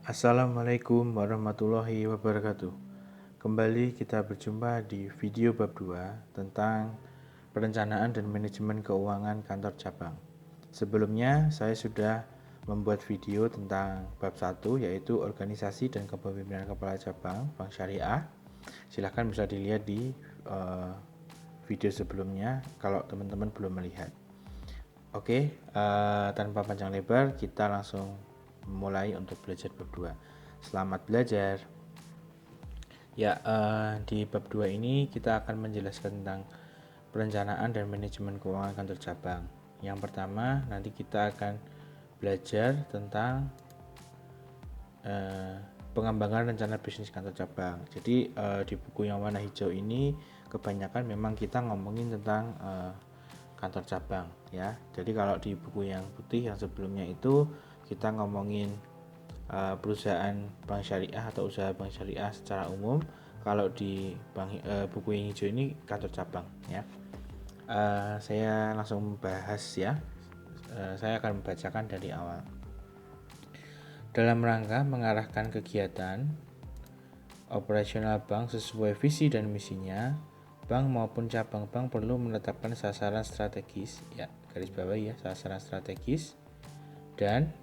Assalamualaikum warahmatullahi wabarakatuh. Kembali kita berjumpa di video bab 2 tentang perencanaan dan manajemen keuangan kantor cabang. Sebelumnya saya sudah membuat video tentang bab 1 yaitu organisasi dan kepemimpinan kepala cabang Bank Syariah. Silahkan bisa dilihat di video sebelumnya kalau teman-teman belum melihat. Oke, tanpa panjang lebar kita langsung mulai untuk belajar bab 2. Selamat belajar. Ya, di bab 2 ini kita akan menjelaskan tentang perencanaan dan manajemen keuangan kantor cabang. Yang pertama, nanti kita akan belajar tentang pengembangan rencana bisnis kantor cabang. Jadi di buku yang warna hijau ini kebanyakan memang kita ngomongin tentang kantor cabang ya. Jadi kalau di buku yang putih yang sebelumnya itu kita ngomongin perusahaan bank syariah atau usaha bank syariah secara umum. Kalau di buku yang hijau ini kantor cabang ya. Saya langsung bahas ya. Saya akan membacakan dari awal. Dalam rangka mengarahkan kegiatan operasional bank sesuai visi dan misinya, bank maupun cabang bank perlu menetapkan sasaran strategis, ya garis bawah ya, sasaran strategis dan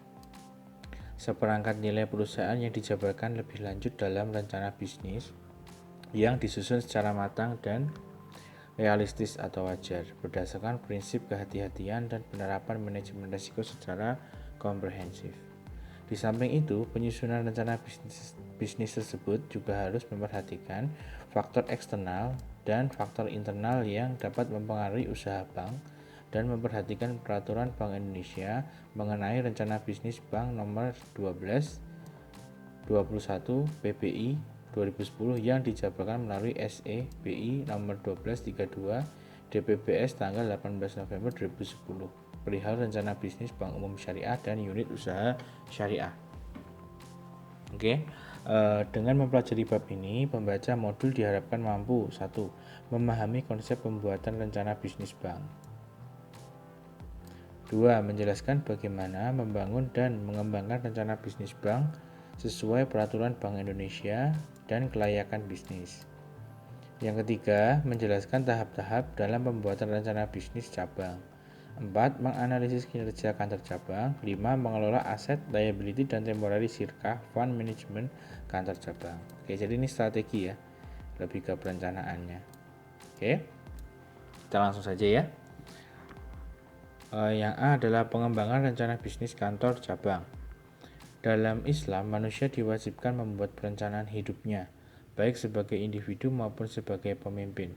seperangkat nilai perusahaan yang dijabarkan lebih lanjut dalam rencana bisnis yang disusun secara matang dan realistis atau wajar berdasarkan prinsip kehati-hatian dan penerapan manajemen risiko secara komprehensif. Di samping itu, penyusunan rencana bisnis tersebut juga harus memperhatikan faktor eksternal dan faktor internal yang dapat mempengaruhi usaha bank dan memperhatikan peraturan Bank Indonesia mengenai rencana bisnis bank nomor 12/21 PBI 2010 yang dijabarkan melalui SE BI nomor 1232 DPBS tanggal 18 November 2010 perihal rencana bisnis Bank Umum Syariah dan unit usaha syariah. Oke. Dengan mempelajari bab ini, pembaca modul diharapkan mampu 1. Memahami konsep pembuatan rencana bisnis bank. 2. Menjelaskan bagaimana membangun dan mengembangkan rencana bisnis bank sesuai peraturan Bank Indonesia dan kelayakan bisnis. Yang ketiga, menjelaskan tahap-tahap dalam pembuatan rencana bisnis cabang. 4. Menganalisis kinerja kantor cabang. 5. Mengelola aset, liability, dan temporary sirkah fund management kantor cabang. Oke, jadi ini strategi ya, lebih ke perencanaannya. Oke, kita langsung saja ya. Yang A adalah pengembangan rencana bisnis kantor cabang. Dalam Islam, manusia diwajibkan membuat perencanaan hidupnya, baik sebagai individu maupun sebagai pemimpin.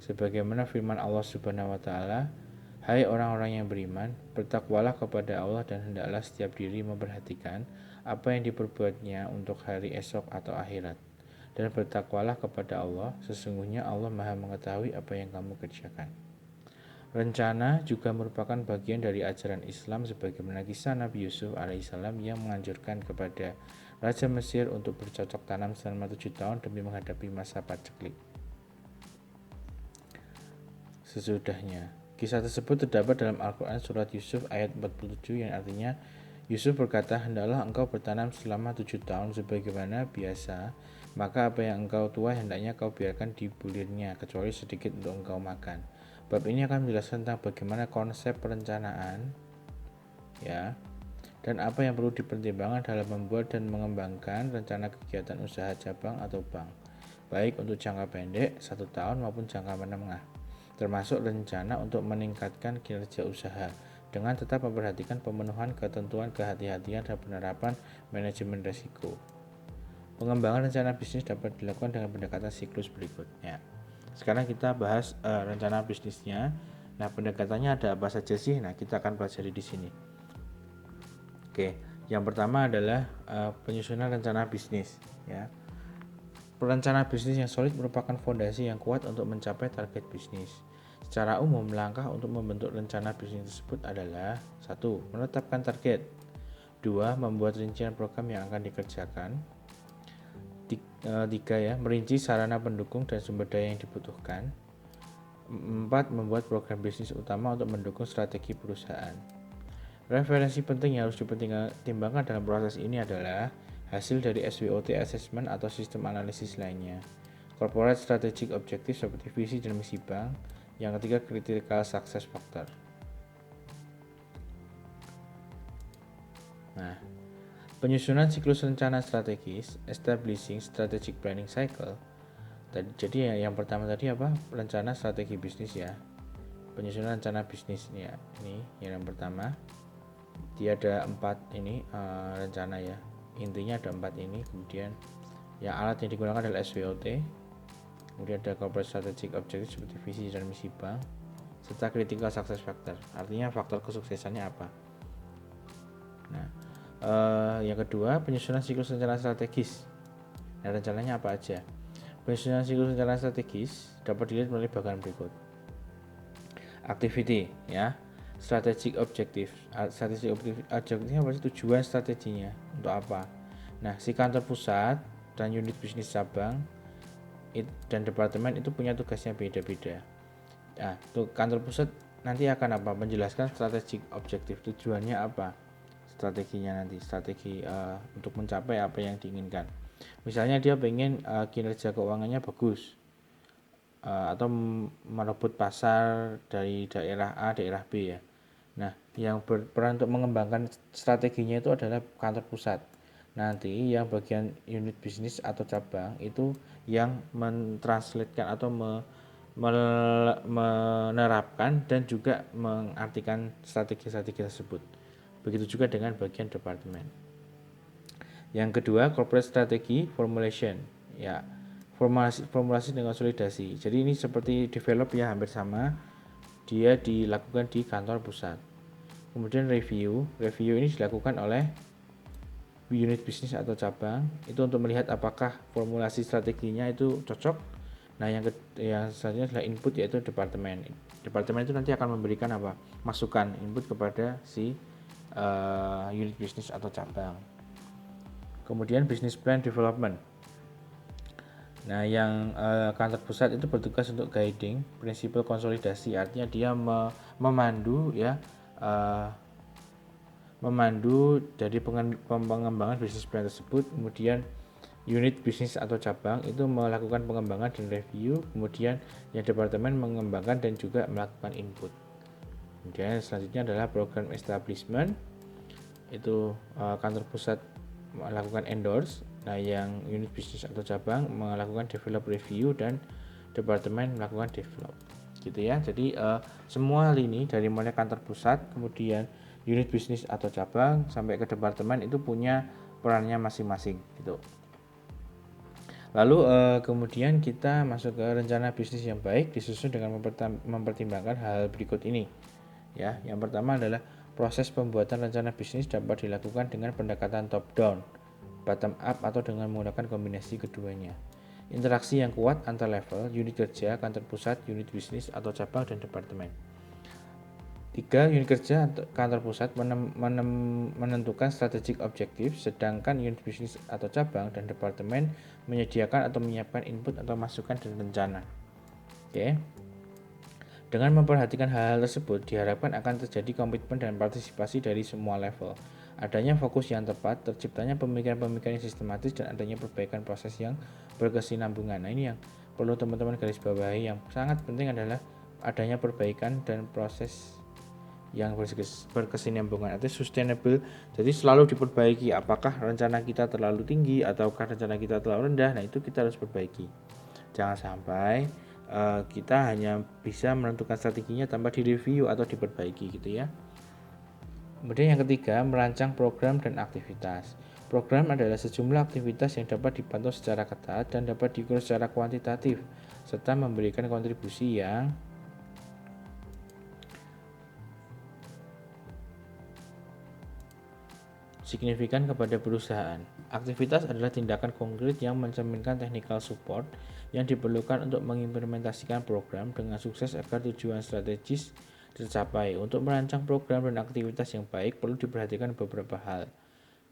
Sebagaimana firman Allah Subhanahu wa taala, "Hai orang-orang yang beriman, bertakwalah kepada Allah dan hendaklah setiap diri memperhatikan apa yang diperbuatnya untuk hari esok atau akhirat. Dan bertakwalah kepada Allah, sesungguhnya Allah Maha mengetahui apa yang kamu kerjakan." Rencana juga merupakan bagian dari ajaran Islam sebagaimana kisah Nabi Yusuf alaihissalam yang menganjurkan kepada Raja Mesir untuk bercocok tanam selama 7 tahun demi menghadapi masa paceklik. Sesudahnya, kisah tersebut terdapat dalam Al-Quran Surat Yusuf ayat 47 yang artinya, Yusuf berkata, "Hendaklah engkau bertanam selama 7 tahun sebagaimana biasa, maka apa yang engkau tuai hendaknya kau biarkan di bulirnya, kecuali sedikit untuk engkau makan." Bab ini akan menjelaskan tentang bagaimana konsep perencanaan ya, dan apa yang perlu dipertimbangkan dalam membuat dan mengembangkan rencana kegiatan usaha cabang atau bank, baik untuk jangka pendek 1 tahun maupun jangka menengah, termasuk rencana untuk meningkatkan kinerja usaha dengan tetap memperhatikan pemenuhan ketentuan kehati-hatian dan penerapan manajemen risiko. Pengembangan rencana bisnis dapat dilakukan dengan pendekatan siklus berikutnya. Sekarang kita bahas rencana bisnisnya. Nah, pendekatannya ada apa saja sih? Nah, kita akan pelajari di sini. Oke, yang pertama adalah penyusunan rencana bisnis ya. Perencana bisnis yang solid merupakan fondasi yang kuat untuk mencapai target bisnis. Secara umum, langkah untuk membentuk rencana bisnis tersebut adalah 1. Menetapkan target. 2. Membuat rincian program yang akan dikerjakan. 3 ya, merinci sarana pendukung dan sumber daya yang dibutuhkan. 4. Membuat program bisnis utama untuk mendukung strategi perusahaan. Referensi penting yang harus dipertimbangkan dalam proses ini adalah hasil dari SWOT assessment atau sistem analisis lainnya. Corporate strategic objective seperti visi dan misi bank. Yang ketiga, critical success factor. Nah, penyusunan siklus rencana strategis, establishing strategic planning cycle. Jadi yang pertama tadi apa? Rencana strategi bisnis ya. Penyusunan rencana bisnis ya. Ini yang pertama. Dia ada 4 ini rencana ya. Intinya ada 4 ini. Kemudian yang alat yang digunakan adalah SWOT. Kemudian ada corporate strategic objective seperti visi dan misi bank, serta critical success factor. Artinya faktor kesuksesannya apa. Nah, yang kedua, penyusunan siklus rencana strategis. Nah, rencananya apa aja? Penyusunan siklus rencana strategis dapat dilihat melalui bagian berikut. Activity ya, strategic objective. Strategic objectivenya apa sih? Tujuan strateginya untuk apa? Nah, si kantor pusat dan unit bisnis cabang dan departemen itu punya tugasnya beda-beda. Nah, kantor pusat nanti akan apa? Menjelaskan strategic objektif, tujuannya apa, strateginya nanti, strategi untuk mencapai apa yang diinginkan. Misalnya dia pengen kinerja keuangannya bagus, atau merebut pasar dari daerah A, daerah B ya. Nah, yang berperan untuk mengembangkan strateginya itu adalah kantor pusat. Nanti yang bagian unit bisnis atau cabang itu yang mentranslatekan atau menerapkan dan juga mengartikan strategi-strategi tersebut. Begitu juga dengan bagian departemen. Yang kedua, corporate strategy formulation. Ya, formulasi dan konsolidasi. Jadi ini seperti develop ya, hampir sama. Dia dilakukan di kantor pusat. Kemudian review ini dilakukan oleh unit bisnis atau cabang itu untuk melihat apakah formulasi strateginya itu cocok. Nah, yang selanjutnya adalah input, yaitu departemen itu nanti akan memberikan apa, masukan, input kepada si unit bisnis atau cabang. Kemudian business plan development. Nah, yang kantor pusat itu bertugas untuk guiding, prinsipal konsolidasi, artinya dia memandu ya, memandu dari pengembangan bisnis plan tersebut. Kemudian unit bisnis atau cabang itu melakukan pengembangan dan review, kemudian yang departemen mengembangkan dan juga melakukan input. Kemudian selanjutnya adalah program establishment, itu kantor pusat melakukan endorse. Nah, yang unit bisnis atau cabang melakukan develop, review, dan departemen melakukan develop, gitu ya. Jadi semua lini dari mulai kantor pusat, kemudian unit bisnis atau cabang sampai ke departemen itu punya perannya masing-masing gitu. Lalu kemudian kita masuk ke rencana bisnis yang baik disusun dengan mempertimbangkan hal berikut ini ya. Yang pertama adalah proses pembuatan rencana bisnis dapat dilakukan dengan pendekatan top down, bottom up, atau dengan menggunakan kombinasi keduanya. Interaksi yang kuat antar level, unit kerja, kantor pusat, unit bisnis atau cabang, dan departemen. 3. Unit kerja kantor pusat menentukan strategic objektif, sedangkan unit bisnis atau cabang dan departemen menyediakan atau menyiapkan input atau masukan dan rencana. Oke. Dengan memperhatikan hal-hal tersebut, diharapkan akan terjadi komitmen dan partisipasi dari semua level. Adanya fokus yang tepat, terciptanya pemikiran-pemikiran yang sistematis, dan adanya perbaikan proses yang berkesinambungan. Nah, ini yang perlu teman-teman garis bawahi. Yang sangat penting adalah adanya perbaikan dan proses yang berkesinambungan, atau sustainable. Jadi selalu diperbaiki, apakah rencana kita terlalu tinggi ataukah rencana kita terlalu rendah. Nah, itu kita harus perbaiki. Jangan sampai kita hanya bisa menentukan strateginya tanpa direview atau diperbaiki gitu ya. Kemudian yang ketiga, merancang program dan aktivitas. Program adalah sejumlah aktivitas yang dapat dipantau secara ketat dan dapat diukur secara kuantitatif serta memberikan kontribusi yang signifikan kepada perusahaan. Aktivitas adalah tindakan konkret yang mencerminkan technical support yang diperlukan untuk mengimplementasikan program dengan sukses agar tujuan strategis tercapai. Untuk merancang program dan aktivitas yang baik perlu diperhatikan beberapa hal.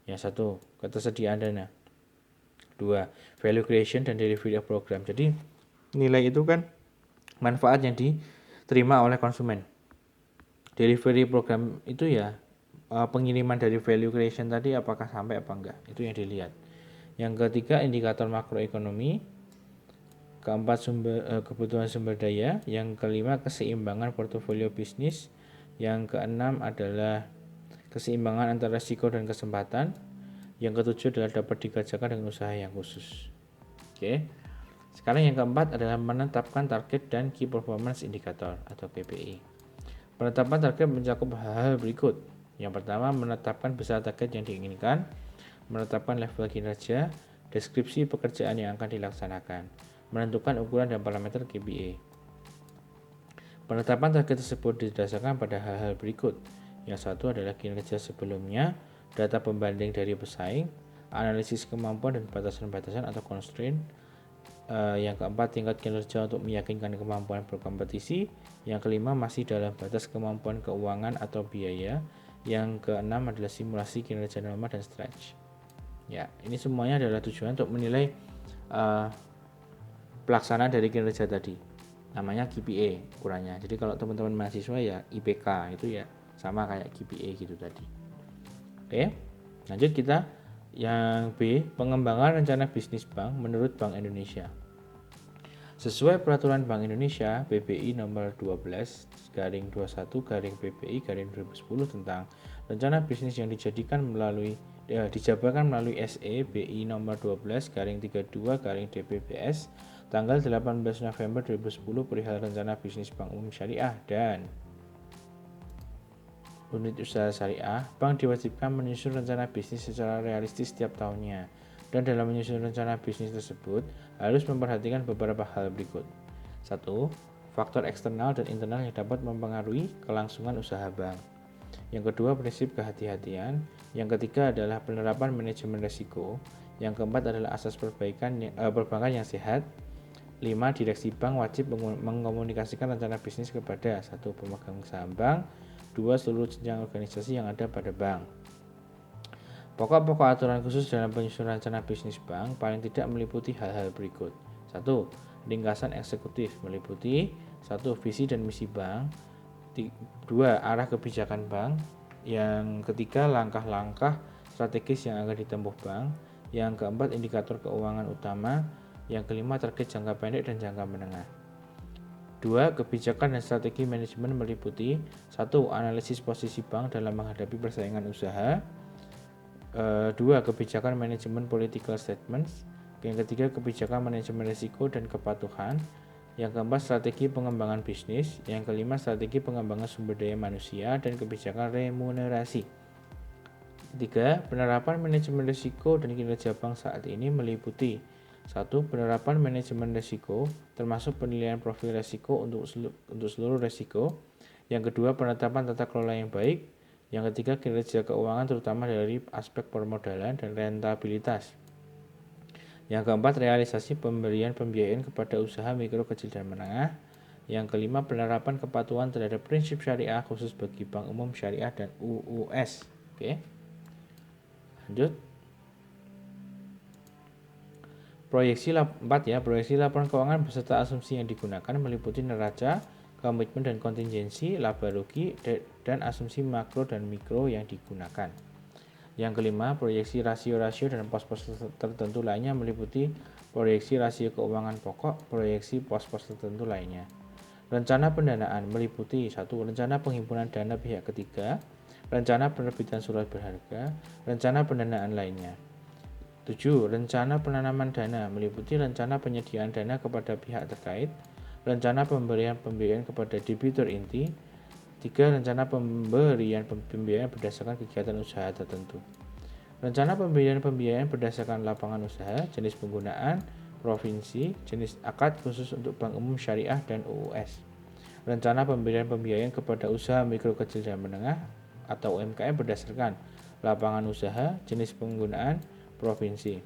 Yang satu, ketersediaan dana. 2, value creation dan delivery of program. Jadi nilai itu kan manfaat yang diterima oleh konsumen. Delivery program itu ya pengiriman dari value creation tadi apakah sampai apa enggak, itu yang dilihat. Yang ketiga, indikator makroekonomi. Keempat, kebutuhan sumber daya. Yang kelima, keseimbangan portofolio bisnis. Yang keenam adalah keseimbangan antara risiko dan kesempatan. Yang ketujuh adalah dapat dikerjakan dengan usaha yang khusus. Oke. Sekarang yang keempat adalah menetapkan target dan key performance indicator atau KPI. Penetapan target mencakup hal-hal berikut. Yang pertama, menetapkan besar target yang diinginkan, menetapkan level kinerja, deskripsi pekerjaan yang akan dilaksanakan, menentukan ukuran dan parameter KPI. Penetapan target tersebut didasarkan pada hal-hal berikut. Yang satu adalah kinerja sebelumnya, data pembanding dari pesaing, analisis kemampuan dan batasan-batasan atau constraint. Yang keempat, tingkat kinerja untuk meyakinkan kemampuan berkompetisi. Yang kelima, masih dalam batas kemampuan keuangan atau biaya. Yang keenam adalah simulasi kinerja norma dan stretch. Ya, ini semuanya adalah tujuan untuk menilai pelaksanaan dari kinerja tadi. Namanya KPI ukurannya. Jadi kalau teman-teman mahasiswa ya IPK itu ya sama kayak KPI gitu tadi. Oke, lanjut kita yang B, pengembangan rencana bisnis bank menurut Bank Indonesia. Sesuai peraturan Bank Indonesia BBI nomor 12/21/PBI/2010 tentang rencana bisnis yang dijabarkan melalui SE BI nomor 12/32/DPBS tanggal 18 November 2010 perihal rencana bisnis bank umum syariah dan unit usaha syariah, bank diwajibkan menyusun rencana bisnis secara realistis setiap tahunnya. Dan dalam menyusun rencana bisnis tersebut harus memperhatikan beberapa hal berikut. 1. Faktor eksternal dan internal yang dapat mempengaruhi kelangsungan usaha bank. Yang kedua, prinsip kehati-hatian. Yang ketiga adalah penerapan manajemen risiko. Yang keempat adalah asas perbankan yang sehat. 5. Direksi bank wajib mengkomunikasikan rencana bisnis kepada 1. Pemegang saham bank, 2. Seluruh jenjang organisasi yang ada pada bank. Pokok-pokok aturan khusus dalam penyusunan rencana bisnis bank paling tidak meliputi hal-hal berikut. 1. Ringkasan eksekutif meliputi 1. Visi dan misi bank, 2. Arah kebijakan bank, yang ketiga langkah-langkah strategis yang akan ditempuh bank, yang keempat indikator keuangan utama, yang kelima target jangka pendek dan jangka menengah. 2. Kebijakan dan strategi manajemen meliputi 1. Analisis posisi bank dalam menghadapi persaingan usaha. 2. Kebijakan manajemen political statements. Yang ketiga, kebijakan manajemen risiko dan kepatuhan. Yang keempat, strategi pengembangan bisnis. Yang kelima, strategi pengembangan sumber daya manusia dan kebijakan remunerasi. 3. Penerapan manajemen risiko dan kinerja bank saat ini meliputi 1. Penerapan manajemen risiko termasuk penilaian profil risiko untuk seluruh risiko. Yang kedua, penetapan tata kelola yang baik. Yang ketiga, kinerja keuangan terutama dari aspek permodalan dan rentabilitas. Yang keempat, realisasi pemberian pembiayaan kepada usaha mikro, kecil, dan menengah. Yang kelima, penerapan kepatuhan terhadap prinsip syariah khusus bagi bank umum syariah dan UUS. Oke. Lanjut. Proyeksi 4 ya, proyeksi laporan keuangan beserta asumsi yang digunakan meliputi neraca, komitmen dan kontingensi, laba rugi, dan asumsi makro dan mikro yang digunakan. Yang kelima, proyeksi rasio-rasio dan pos-pos tertentu lainnya meliputi proyeksi rasio keuangan pokok, proyeksi pos-pos tertentu lainnya. Rencana pendanaan meliputi 1. Rencana penghimpunan dana pihak ketiga, rencana penerbitan surat berharga, rencana pendanaan lainnya. 7. Rencana penanaman dana meliputi rencana penyediaan dana kepada pihak terkait, rencana pemberian pembiayaan kepada debitur inti. 3. Rencana pemberian pembiayaan berdasarkan kegiatan usaha tertentu. Rencana pembiayaan berdasarkan lapangan usaha, jenis penggunaan, provinsi, jenis akad khusus untuk bank umum syariah dan UUS. Rencana pemberian pembiayaan kepada usaha mikro, kecil, dan menengah atau UMKM berdasarkan lapangan usaha, jenis penggunaan, provinsi.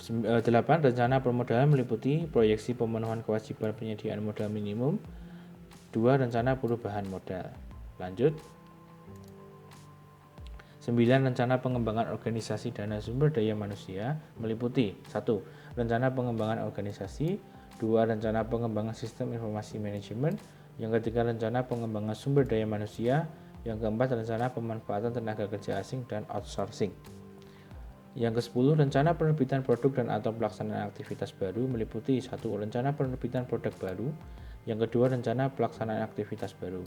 8. Rencana permodalan meliputi proyeksi pemenuhan kewajiban penyediaan modal minimum. 2. Rencana perubahan modal. Lanjut. 9. Rencana pengembangan organisasi dana sumber daya manusia meliputi 1. Rencana pengembangan organisasi. 2. Rencana pengembangan sistem informasi manajemen. Yang ketiga, rencana pengembangan sumber daya manusia. Yang keempat, rencana pemanfaatan tenaga kerja asing dan outsourcing. Yang ke-10, rencana penerbitan produk dan atau pelaksanaan aktivitas baru meliputi 1. Rencana penerbitan produk baru. Yang kedua, rencana pelaksanaan aktivitas baru.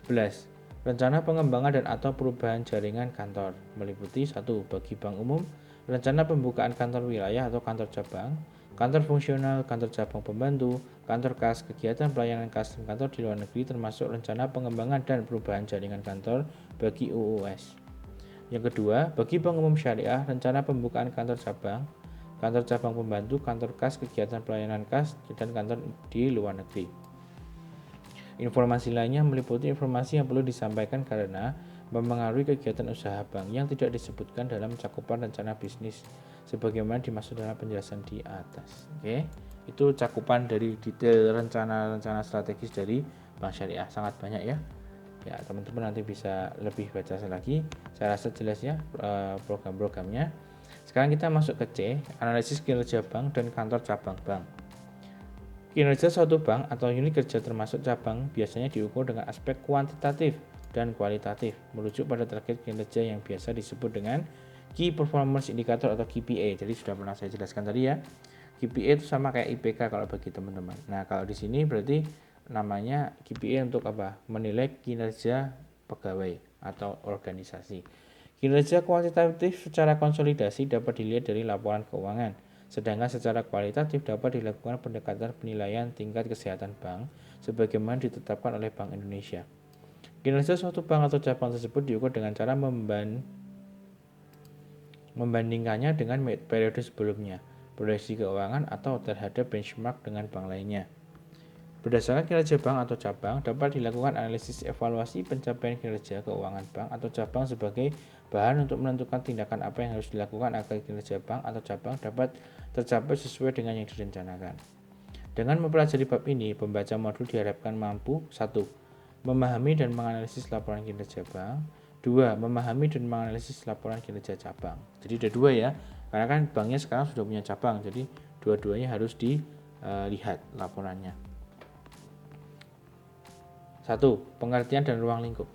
11. Rencana pengembangan dan atau perubahan jaringan kantor meliputi 1. Bagi bank umum, rencana pembukaan kantor wilayah atau kantor cabang, kantor fungsional, kantor cabang pembantu, kantor kas, kegiatan pelayanan kas, dan kantor di luar negeri termasuk rencana pengembangan dan perubahan jaringan kantor bagi UUS. Yang kedua, bagi bank umum syariah, rencana pembukaan kantor cabang pembantu, kantor kas, kegiatan pelayanan kas, dan kantor di luar negeri. Informasi lainnya meliputi informasi yang perlu disampaikan karena mempengaruhi kegiatan usaha bank yang tidak disebutkan dalam cakupan rencana bisnis sebagaimana dimaksud dalam penjelasan di atas. Oke, itu cakupan dari detail rencana-rencana strategis dari bank syariah, sangat banyak ya. Ya, teman-teman nanti bisa lebih baca lagi. Saya rasa jelas ya program-programnya. Sekarang kita masuk ke C, analisis kinerja bank dan kantor cabang bank. Kinerja suatu bank atau unit kerja termasuk cabang biasanya diukur dengan aspek kuantitatif dan kualitatif, merujuk pada target kinerja yang biasa disebut dengan Key Performance Indicator atau KPI. Jadi sudah pernah saya jelaskan tadi ya. KPI itu sama kayak IPK kalau bagi teman-teman. Nah, kalau di sini berarti namanya KPI untuk apa? Menilai kinerja pegawai atau organisasi. Kinerja kuantitatif secara konsolidasi dapat dilihat dari laporan keuangan, sedangkan secara kualitatif dapat dilakukan pendekatan penilaian tingkat kesehatan bank sebagaimana ditetapkan oleh Bank Indonesia. Kinerja suatu bank atau cabang tersebut diukur dengan cara membandingkannya dengan periode sebelumnya, proyeksi keuangan atau terhadap benchmark dengan bank lainnya. Berdasarkan kinerja bank atau cabang, dapat dilakukan analisis evaluasi pencapaian kinerja keuangan bank atau cabang sebagai bahan untuk menentukan tindakan apa yang harus dilakukan agar kinerja bank atau cabang dapat tercapai sesuai dengan yang direncanakan. Dengan mempelajari bab ini, pembaca modul diharapkan mampu 1. Memahami dan menganalisis laporan kinerja bank. 2. Memahami dan menganalisis laporan kinerja cabang. Jadi ada 2 ya, karena kan banknya sekarang sudah punya cabang, jadi dua-duanya harus dilihat laporannya. 1. Pengertian dan ruang lingkup.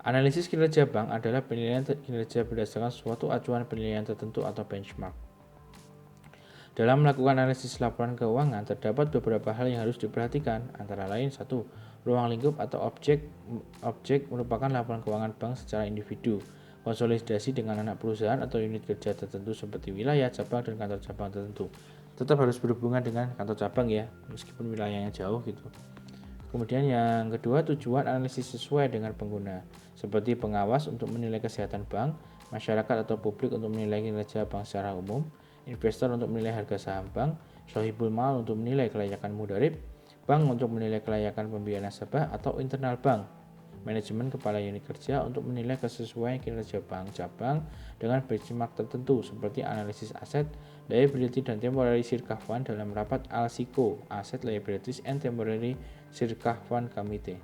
Analisis kinerja bank adalah penilaian kinerja berdasarkan suatu acuan penilaian tertentu atau benchmark. Dalam melakukan analisis laporan keuangan, terdapat beberapa hal yang harus diperhatikan, antara lain 1. Ruang lingkup atau objek merupakan laporan keuangan bank secara individu, konsolidasi dengan anak perusahaan atau unit kerja tertentu seperti wilayah, cabang, dan kantor cabang tertentu. Tetap harus berhubungan dengan kantor cabang ya, meskipun wilayahnya jauh gitu. Kemudian yang kedua, tujuan analisis sesuai dengan pengguna, seperti pengawas untuk menilai kesehatan bank, masyarakat atau publik untuk menilai kinerja bank secara umum, investor untuk menilai harga saham bank, sohibul mal untuk menilai kelayakan mudarib, bank untuk menilai kelayakan pembiayaan nasabah, atau internal bank, manajemen kepala unit kerja untuk menilai kesesuaian kinerja bank cabang dengan benchmark tertentu seperti analisis aset, liability, dan temporary circa fund dalam rapat ALSICO, Asset Liabilities and Temporary Circa Fund Committee,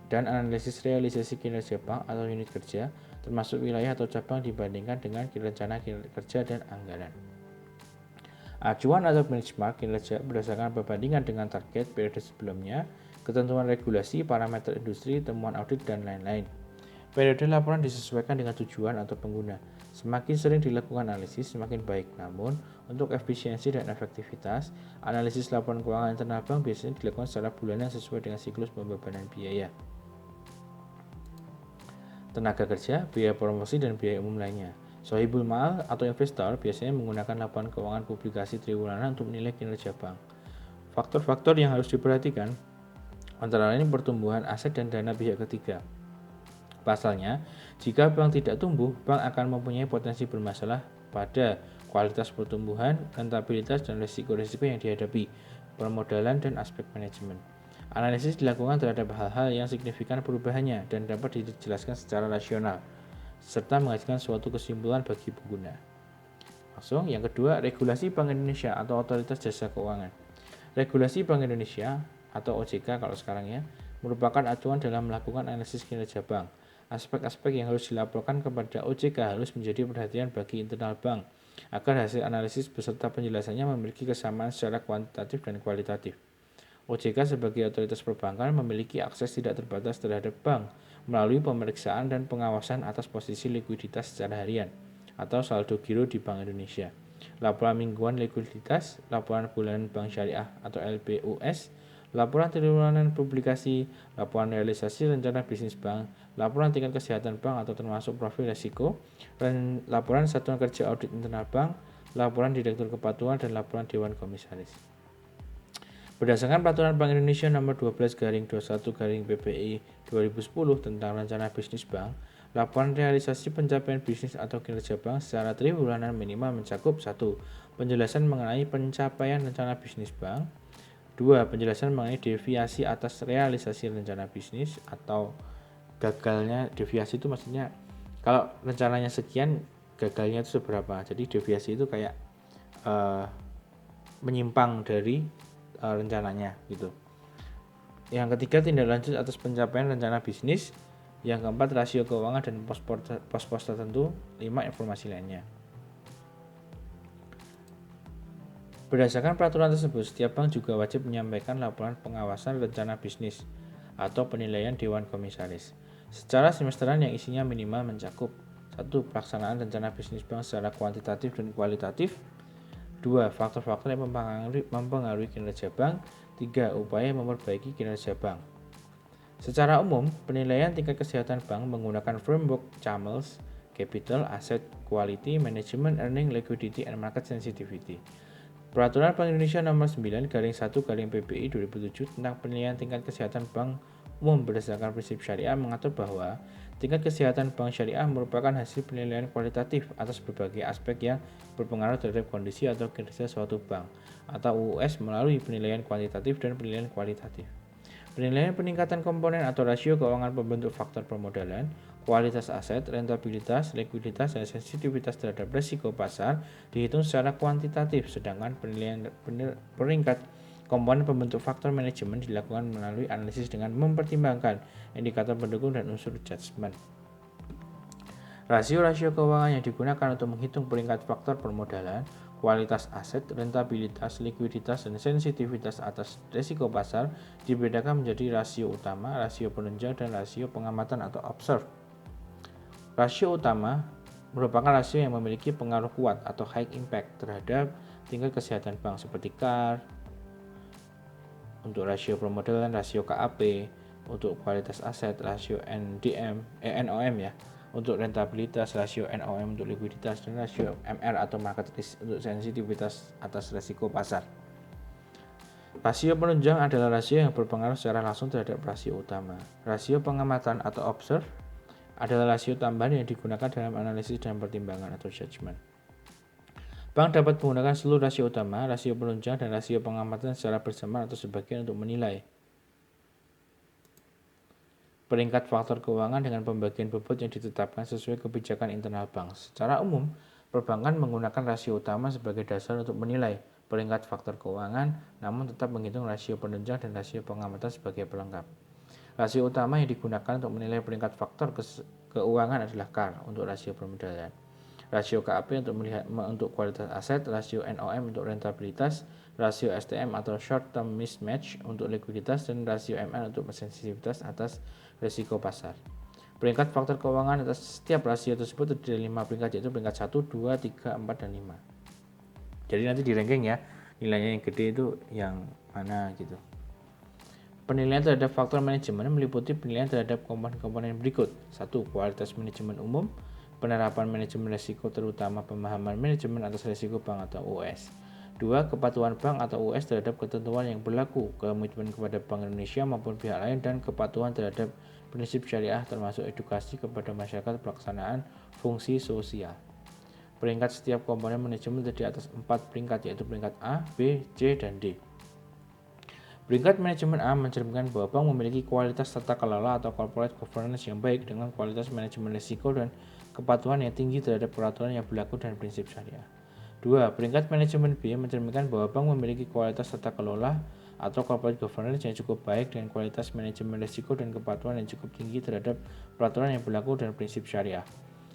dan analisis realisasi kinerja bank atau unit kerja termasuk wilayah atau cabang dibandingkan dengan rencana kerja dan anggaran. Acuan atau benchmark kinerja berdasarkan perbandingan dengan target periode sebelumnya, ketentuan regulasi, parameter industri, temuan audit, dan lain-lain. Periode laporan disesuaikan dengan tujuan atau pengguna. Semakin sering dilakukan analisis, semakin baik. Namun, untuk efisiensi dan efektivitas, analisis laporan keuangan internal bank biasanya dilakukan secara bulanan sesuai dengan siklus pembebanan biaya, tenaga kerja, biaya promosi, dan biaya umum lainnya. Sohibul mal atau investor biasanya menggunakan laporan keuangan publikasi triwulan untuk menilai kinerja bank. Faktor-faktor yang harus diperhatikan antara lain pertumbuhan aset dan dana pihak ketiga. Pasalnya, jika bank tidak tumbuh, bank akan mempunyai potensi bermasalah pada kualitas pertumbuhan, rentabilitas, dan risiko-risiko yang dihadapi, permodalan, dan aspek manajemen. Analisis dilakukan terhadap hal-hal yang signifikan perubahannya dan dapat dijelaskan secara rasional, serta menghasilkan suatu kesimpulan bagi pengguna. Langsung, yang kedua, regulasi Bank Indonesia atau Otoritas Jasa Keuangan. Regulasi Bank Indonesia atau OJK kalau sekarang ya, merupakan acuan dalam melakukan analisis kinerja bank. Aspek-aspek yang harus dilaporkan kepada OJK harus menjadi perhatian bagi internal bank, agar hasil analisis beserta penjelasannya memiliki kesamaan secara kuantitatif dan kualitatif. OJK sebagai otoritas perbankan memiliki akses tidak terbatas terhadap bank melalui pemeriksaan dan pengawasan atas posisi likuiditas secara harian, atau saldo giro di Bank Indonesia. Laporan mingguan likuiditas, laporan bulanan Bank Syariah atau LBUS, laporan tahunan publikasi, laporan realisasi rencana bisnis bank, laporan tingkat kesehatan bank atau termasuk profil risiko, dan laporan satuan kerja audit internal bank, laporan direktur kepatuhan, dan laporan dewan komisaris. Berdasarkan Peraturan Bank Indonesia Nomor 12/21/PPI 2010 tentang rencana bisnis bank, laporan realisasi pencapaian bisnis atau kinerja bank secara tribulanan minimal mencakup 1. Penjelasan mengenai pencapaian rencana bisnis bank. 2. Penjelasan mengenai deviasi atas realisasi rencana bisnis atau gagalnya. Deviasi itu maksudnya kalau rencananya sekian, gagalnya itu seberapa. Jadi deviasi itu kayak menyimpang dari rencananya gitu. Yang ketiga, tindak lanjut atas pencapaian rencana bisnis. Yang keempat, rasio keuangan dan pos-pos tertentu. 5. Informasi lainnya. Berdasarkan peraturan tersebut, setiap bank juga wajib menyampaikan laporan pengawasan rencana bisnis atau penilaian dewan komisaris secara semesteran yang isinya minimal mencakup 1. Pelaksanaan rencana bisnis bank secara kuantitatif dan kualitatif. 2. Faktor-faktor yang mempengaruhi kinerja bank. 3. Upaya memperbaiki kinerja bank. Secara umum, penilaian tingkat kesehatan bank menggunakan framework CHAMELS, Capital, Asset, Quality, Management, Earning, Liquidity, and Market Sensitivity. Peraturan Bank Indonesia Nomor 9/1/PPI 2007 tentang penilaian tingkat kesehatan bank umum berdasarkan prinsip syariah mengatur bahwa tingkat kesehatan bank syariah merupakan hasil penilaian kualitatif atas berbagai aspek yang berpengaruh terhadap kondisi atau kinerja suatu bank atau UUS melalui penilaian kuantitatif dan penilaian kualitatif. Penilaian peningkatan komponen atau rasio keuangan pembentuk faktor permodalan, kualitas aset, rentabilitas, likuiditas, dan sensitivitas terhadap risiko pasar dihitung secara kuantitatif, sedangkan penilaian peringkat komponen pembentuk faktor manajemen dilakukan melalui analisis dengan mempertimbangkan indikator pendukung dan unsur judgement. Rasio-rasio keuangan yang digunakan untuk menghitung peringkat faktor permodalan, kualitas aset, rentabilitas, likuiditas, dan sensitivitas atas risiko pasar dibedakan menjadi rasio utama, rasio penunjang, dan rasio pengamatan atau observe. Rasio utama merupakan rasio yang memiliki pengaruh kuat atau high impact terhadap tingkat kesehatan bank seperti CAR, untuk rasio permodalan, rasio KAP, untuk kualitas aset, rasio NOM ya, untuk rentabilitas, rasio NOM untuk likuiditas, dan rasio MR atau market risk untuk sensitivitas atas risiko pasar. Rasio penunjang adalah rasio yang berpengaruh secara langsung terhadap rasio utama. Rasio pengamatan atau observe adalah rasio tambahan yang digunakan dalam analisis dan pertimbangan atau judgement. Bank dapat menggunakan seluruh rasio utama, rasio penunjang, dan rasio pengamatan secara bersamaan atau sebagian untuk menilai peringkat faktor keuangan dengan pembagian bobot yang ditetapkan sesuai kebijakan internal bank. Secara umum, perbankan menggunakan rasio utama sebagai dasar untuk menilai peringkat faktor keuangan, namun tetap menghitung rasio penunjang dan rasio pengamatan sebagai pelengkap. Rasio utama yang digunakan untuk menilai peringkat faktor keuangan adalah CAR untuk rasio permodalan, rasio KAP untuk kualitas aset, rasio NOM untuk rentabilitas, rasio STM atau short term mismatch untuk likuiditas, dan rasio MR untuk sensitivitas atas risiko pasar. Peringkat faktor keuangan atas setiap rasio tersebut terdiri dari 5 peringkat, yaitu peringkat 1, 2, 3, 4, dan 5. Jadi nanti di ranking ya, nilainya yang gede itu yang mana gitu. Penilaian terhadap faktor manajemen meliputi penilaian terhadap komponen-komponen berikut. 1. Kualitas manajemen umum, penerapan manajemen risiko terutama pemahaman manajemen atas risiko bank atau UUS. 2. Kepatuhan bank atau UUS terhadap ketentuan yang berlaku, komitmen kepada Bank Indonesia maupun pihak lain, dan kepatuhan terhadap prinsip syariah termasuk edukasi kepada masyarakat pelaksanaan fungsi sosial. Peringkat setiap komponen manajemen terdiri atas 4 peringkat, yaitu peringkat A, B, C, dan D. Peringkat manajemen A mencerminkan bahwa bank memiliki kualitas tata kelola atau corporate governance yang baik dengan kualitas manajemen risiko dan kepatuhan yang tinggi terhadap peraturan yang berlaku dan prinsip syariah. 2. Peringkat manajemen B mencerminkan bahwa bank memiliki kualitas tata kelola atau corporate governance yang cukup baik dengan kualitas manajemen risiko dan kepatuhan yang cukup tinggi terhadap peraturan yang berlaku dan prinsip syariah.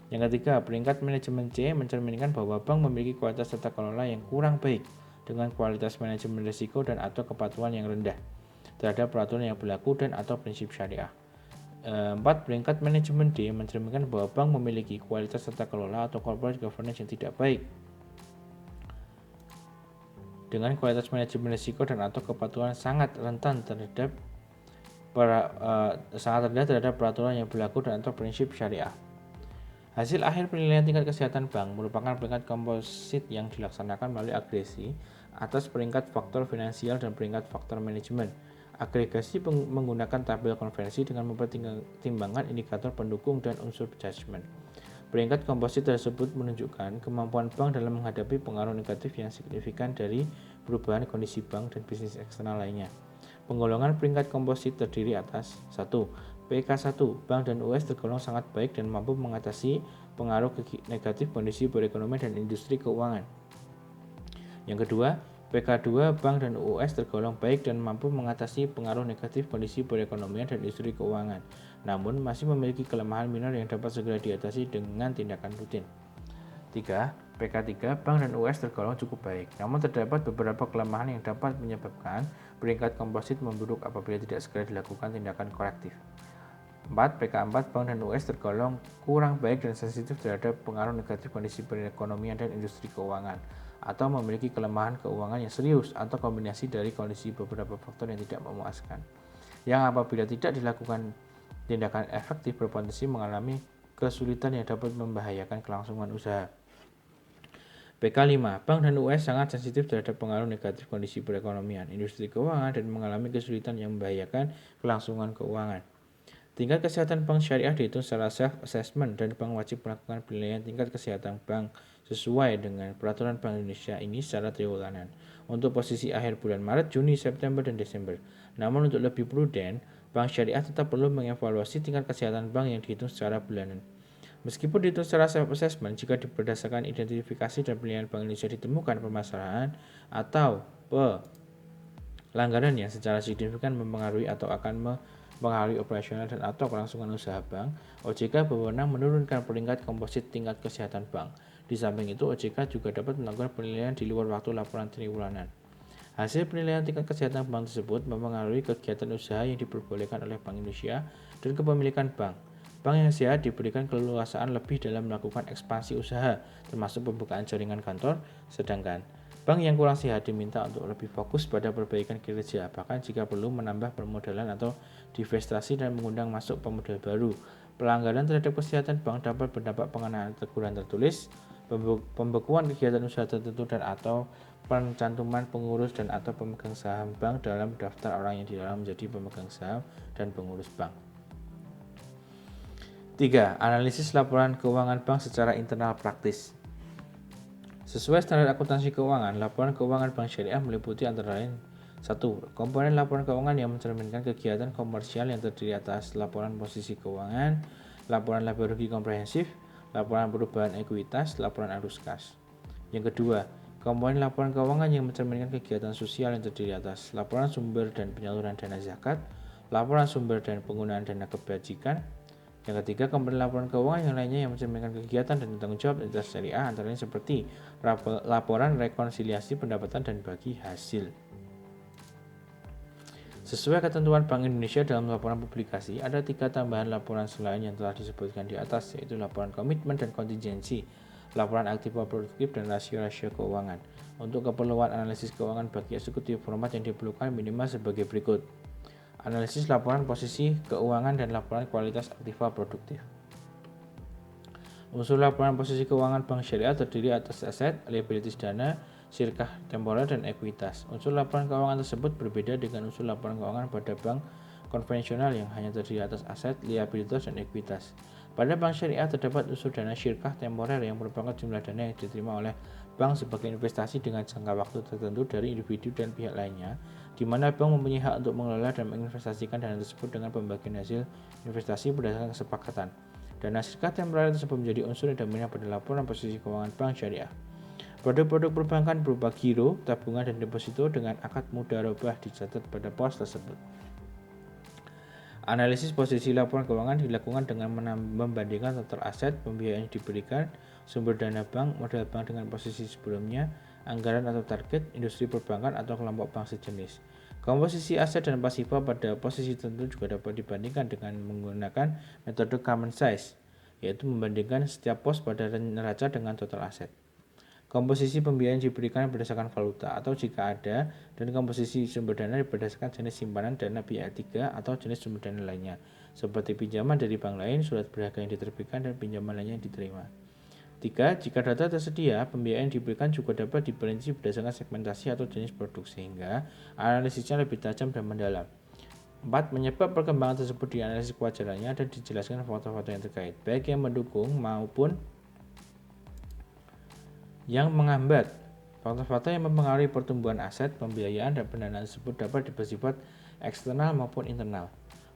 Yang ketiga, peringkat manajemen C mencerminkan bahwa bank memiliki kualitas tata kelola yang kurang baik dengan kualitas manajemen risiko dan atau kepatuhan yang rendah terhadap peraturan yang berlaku dan atau prinsip syariah. 4. Peringkat manajemen D mencerminkan bahwa bank memiliki kualitas tata kelola atau corporate governance yang tidak baik. Dengan kualitas manajemen risiko dan atau kepatuhan sangat rentan terhadap peraturan yang berlaku dan atau prinsip syariah. Hasil akhir penilaian tingkat kesehatan bank merupakan peringkat komposit yang dilaksanakan melalui agresi atas peringkat faktor finansial dan peringkat faktor manajemen. Agregasi menggunakan tabel konversi dengan mempertimbangkan indikator pendukung dan unsur judgement. Peringkat komposit tersebut menunjukkan kemampuan bank dalam menghadapi pengaruh negatif yang signifikan dari perubahan kondisi bank dan bisnis eksternal lainnya. Penggolongan peringkat komposit terdiri atas 1. PK1, bank dan US tergolong sangat baik dan mampu mengatasi pengaruh negatif kondisi perekonomian dan industri keuangan. Yang kedua, PK2, bank dan US tergolong baik dan mampu mengatasi pengaruh negatif kondisi perekonomian dan industri keuangan, namun masih memiliki kelemahan minor yang dapat segera diatasi dengan tindakan rutin. 3. PK3, bank dan US tergolong cukup baik, namun terdapat beberapa kelemahan yang dapat menyebabkan peringkat komposit memburuk apabila tidak segera dilakukan tindakan korektif. 4. PK4, bank dan US tergolong kurang baik dan sensitif terhadap pengaruh negatif kondisi perekonomian dan industri keuangan, atau memiliki kelemahan keuangan yang serius atau kombinasi dari kondisi beberapa faktor yang tidak memuaskan, yang apabila tidak dilakukan tindakan efektif berpotensi mengalami kesulitan yang dapat membahayakan kelangsungan usaha. PK5, bank dan US sangat sensitif terhadap pengaruh negatif kondisi perekonomian, industri keuangan, dan mengalami kesulitan yang membahayakan kelangsungan keuangan. Tingkat kesehatan bank syariah dihitung secara self-assessment dan bank wajib melakukan penilaian tingkat kesehatan bank sesuai dengan peraturan Bank Indonesia ini secara triwulan untuk posisi akhir bulan Maret, Juni, September, dan Desember. Namun untuk lebih prudent, bank syariah tetap perlu mengevaluasi tingkat kesehatan bank yang dihitung secara bulanan. Meskipun dihitung secara self-assessment, jika berdasarkan identifikasi dan penilaian Bank Indonesia ditemukan permasalahan atau pelanggaran yang secara signifikan mempengaruhi atau akan mempengaruhi operasional dan atau kelangsungan usaha bank, OJK berwenang menurunkan peringkat komposit tingkat kesehatan bank. Di samping itu, OJK juga dapat melakukan penilaian di luar waktu laporan triwulanan. Hasil penilaian tingkat kesehatan bank tersebut mempengaruhi kegiatan usaha yang diperbolehkan oleh Bank Indonesia dan kepemilikan bank. Bank yang sehat diberikan keleluasaan lebih dalam melakukan ekspansi usaha, termasuk pembukaan jaringan kantor, sedangkan bank yang kurang sehat diminta untuk lebih fokus pada perbaikan kinerja, bahkan jika perlu menambah permodalan atau divestasi dan mengundang masuk pemodal baru. Pelanggaran terhadap kesehatan bank dapat berdampak pengenaan teguran tertulis, pembekuan kegiatan usaha tertentu dan atau pencantuman pengurus dan atau pemegang saham bank dalam daftar orang yang dilarang menjadi pemegang saham dan pengurus bank. 3. Analisis laporan keuangan bank secara internal praktis. Sesuai standar akuntansi keuangan, laporan keuangan bank syariah meliputi antara lain 1. Komponen laporan keuangan yang mencerminkan kegiatan komersial yang terdiri atas laporan posisi keuangan, laporan laba rugi komprehensif, laporan perubahan ekuitas, laporan arus kas. Yang kedua, komponen laporan keuangan yang mencerminkan kegiatan sosial yang terdiri atas laporan sumber dan penyaluran dana zakat, laporan sumber dan penggunaan dana kebajikan. Yang ketiga, komponen laporan keuangan yang lainnya yang mencerminkan kegiatan dan tanggung jawab entitas syariah antara lain seperti laporan rekonsiliasi pendapatan dan bagi hasil. Sesuai ketentuan Bank Indonesia dalam laporan publikasi, ada 3 tambahan laporan selain yang telah disebutkan di atas, yaitu laporan komitmen dan kontingensi, laporan aktiva produktif, dan rasio-rasio keuangan. Untuk keperluan analisis keuangan bagi eksekutif, format yang diperlukan minimal sebagai berikut. Analisis laporan posisi keuangan dan laporan kualitas aktiva produktif. Unsur laporan posisi keuangan bank syariah terdiri atas aset, liabilities dana, sirkah temporer, dan ekuitas. Unsur laporan keuangan tersebut berbeda dengan unsur laporan keuangan pada bank konvensional yang hanya terdiri atas aset, liabilitas, dan ekuitas. Pada bank syariah terdapat unsur dana sirkah temporer yang merupakan jumlah dana yang diterima oleh bank sebagai investasi dengan jangka waktu tertentu dari individu dan pihak lainnya, di mana bank mempunyai hak untuk mengelola dan menginvestasikan dana tersebut dengan pembagian hasil investasi berdasarkan kesepakatan. Dana sirkah temporer tersebut menjadi unsur yang dominan pada laporan posisi keuangan bank syariah. Produk-produk perbankan berupa giro, tabungan, dan deposito dengan akad mudharabah dicatat pada pos tersebut. Analisis posisi laporan keuangan dilakukan dengan membandingkan total aset, pembiayaan yang diberikan, sumber dana bank, modal bank dengan posisi sebelumnya, anggaran atau target, industri perbankan atau kelompok bank sejenis. Komposisi aset dan pasifa pada posisi tertentu juga dapat dibandingkan dengan menggunakan metode common size, yaitu membandingkan setiap pos pada neraca dengan total aset. Komposisi pembiayaan diberikan berdasarkan valuta atau jika ada, dan komposisi sumber dana berdasarkan jenis simpanan dana pihak ketiga atau jenis sumber dana lainnya, seperti pinjaman dari bank lain, surat berharga yang diterbitkan, dan pinjaman lainnya yang diterima. 3. Jika data tersedia, pembiayaan diberikan juga dapat diperinci berdasarkan segmentasi atau jenis produk sehingga analisisnya lebih tajam dan mendalam. 4. Menyebab perkembangan tersebut dianalisis kewajarannya dan dijelaskan faktor-faktor yang terkait, baik yang mendukung maupun yang menghambat. Faktor-faktor yang mempengaruhi pertumbuhan aset, pembiayaan, dan pendanaan tersebut dapat bersifat eksternal maupun internal.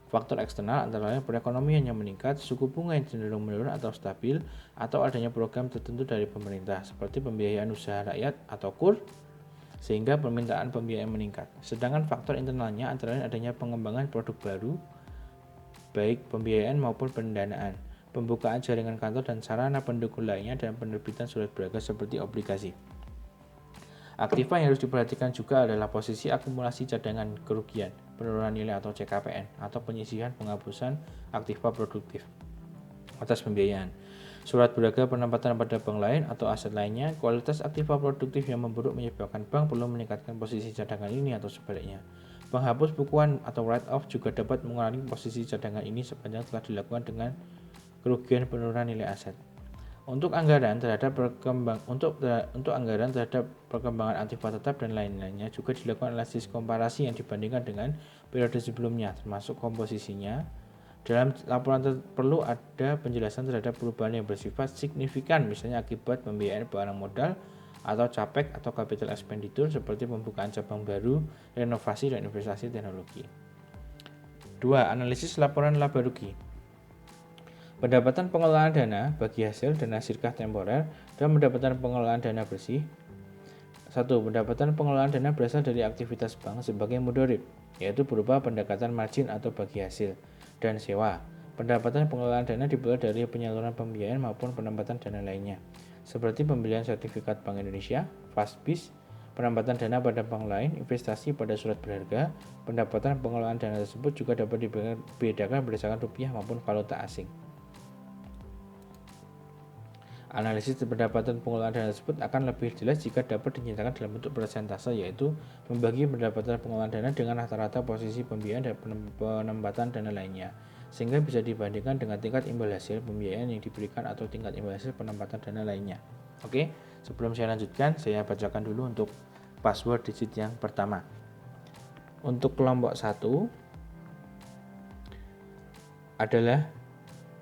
Faktor eksternal antara lain perekonomian yang meningkat, suku bunga yang cenderung menurun atau stabil, atau adanya program tertentu dari pemerintah seperti pembiayaan usaha rakyat atau KUR sehingga permintaan pembiayaan meningkat. Sedangkan faktor internalnya antara lain adanya pengembangan produk baru baik pembiayaan maupun pendanaan, pembukaan jaringan kantor dan sarana pendukung lainnya, dan penerbitan surat berharga seperti obligasi. Aktiva yang harus diperhatikan juga adalah posisi akumulasi cadangan kerugian, penurunan nilai atau CKPN, atau penyisihan penghapusan aktiva produktif atas pembiayaan, surat berharga penempatan pada bank lain atau aset lainnya. Kualitas aktiva produktif yang memburuk menyebabkan bank perlu meningkatkan posisi cadangan ini atau sebaliknya. Penghapus bukuan atau write-off juga dapat mengurangi posisi cadangan ini sepanjang telah dilakukan dengan kerugian penurunan nilai aset. Untuk anggaran terhadap perkembangan aktiva tetap dan lain-lainnya juga dilakukan analisis komparasi yang dibandingkan dengan periode sebelumnya, termasuk komposisinya. Dalam laporan perlu ada penjelasan terhadap perubahan yang bersifat signifikan, misalnya akibat pembiayaan barang modal atau CAPEX atau capital expenditure seperti pembukaan cabang baru, renovasi, dan investasi teknologi. 2. Analisis laporan laba rugi. Pendapatan pengelolaan dana bagi hasil dana sirkah temporer dan pendapatan pengelolaan dana bersih. 1. Pendapatan pengelolaan dana berasal dari aktivitas bank sebagai mudharib, yaitu berupa pendekatan margin atau bagi hasil, dan sewa. Pendapatan pengelolaan dana diperoleh dari penyaluran pembiayaan maupun penempatan dana lainnya, seperti pembelian sertifikat Bank Indonesia, FastBiz, penempatan dana pada bank lain, investasi pada surat berharga. Pendapatan pengelolaan dana tersebut juga dapat dibedakan berdasarkan rupiah maupun valuta asing. Analisis pendapatan pengelolaan dana tersebut akan lebih jelas jika dapat dinyatakan dalam bentuk persentase, yaitu membagi pendapatan pengelolaan dana dengan rata-rata posisi pembiayaan dan penempatan dana lainnya, sehingga bisa dibandingkan dengan tingkat imbal hasil pembiayaan yang diberikan atau tingkat imbal hasil penempatan dana lainnya. Oke, sebelum saya lanjutkan, saya bacakan dulu untuk password digit yang pertama. Untuk kelompok 1 adalah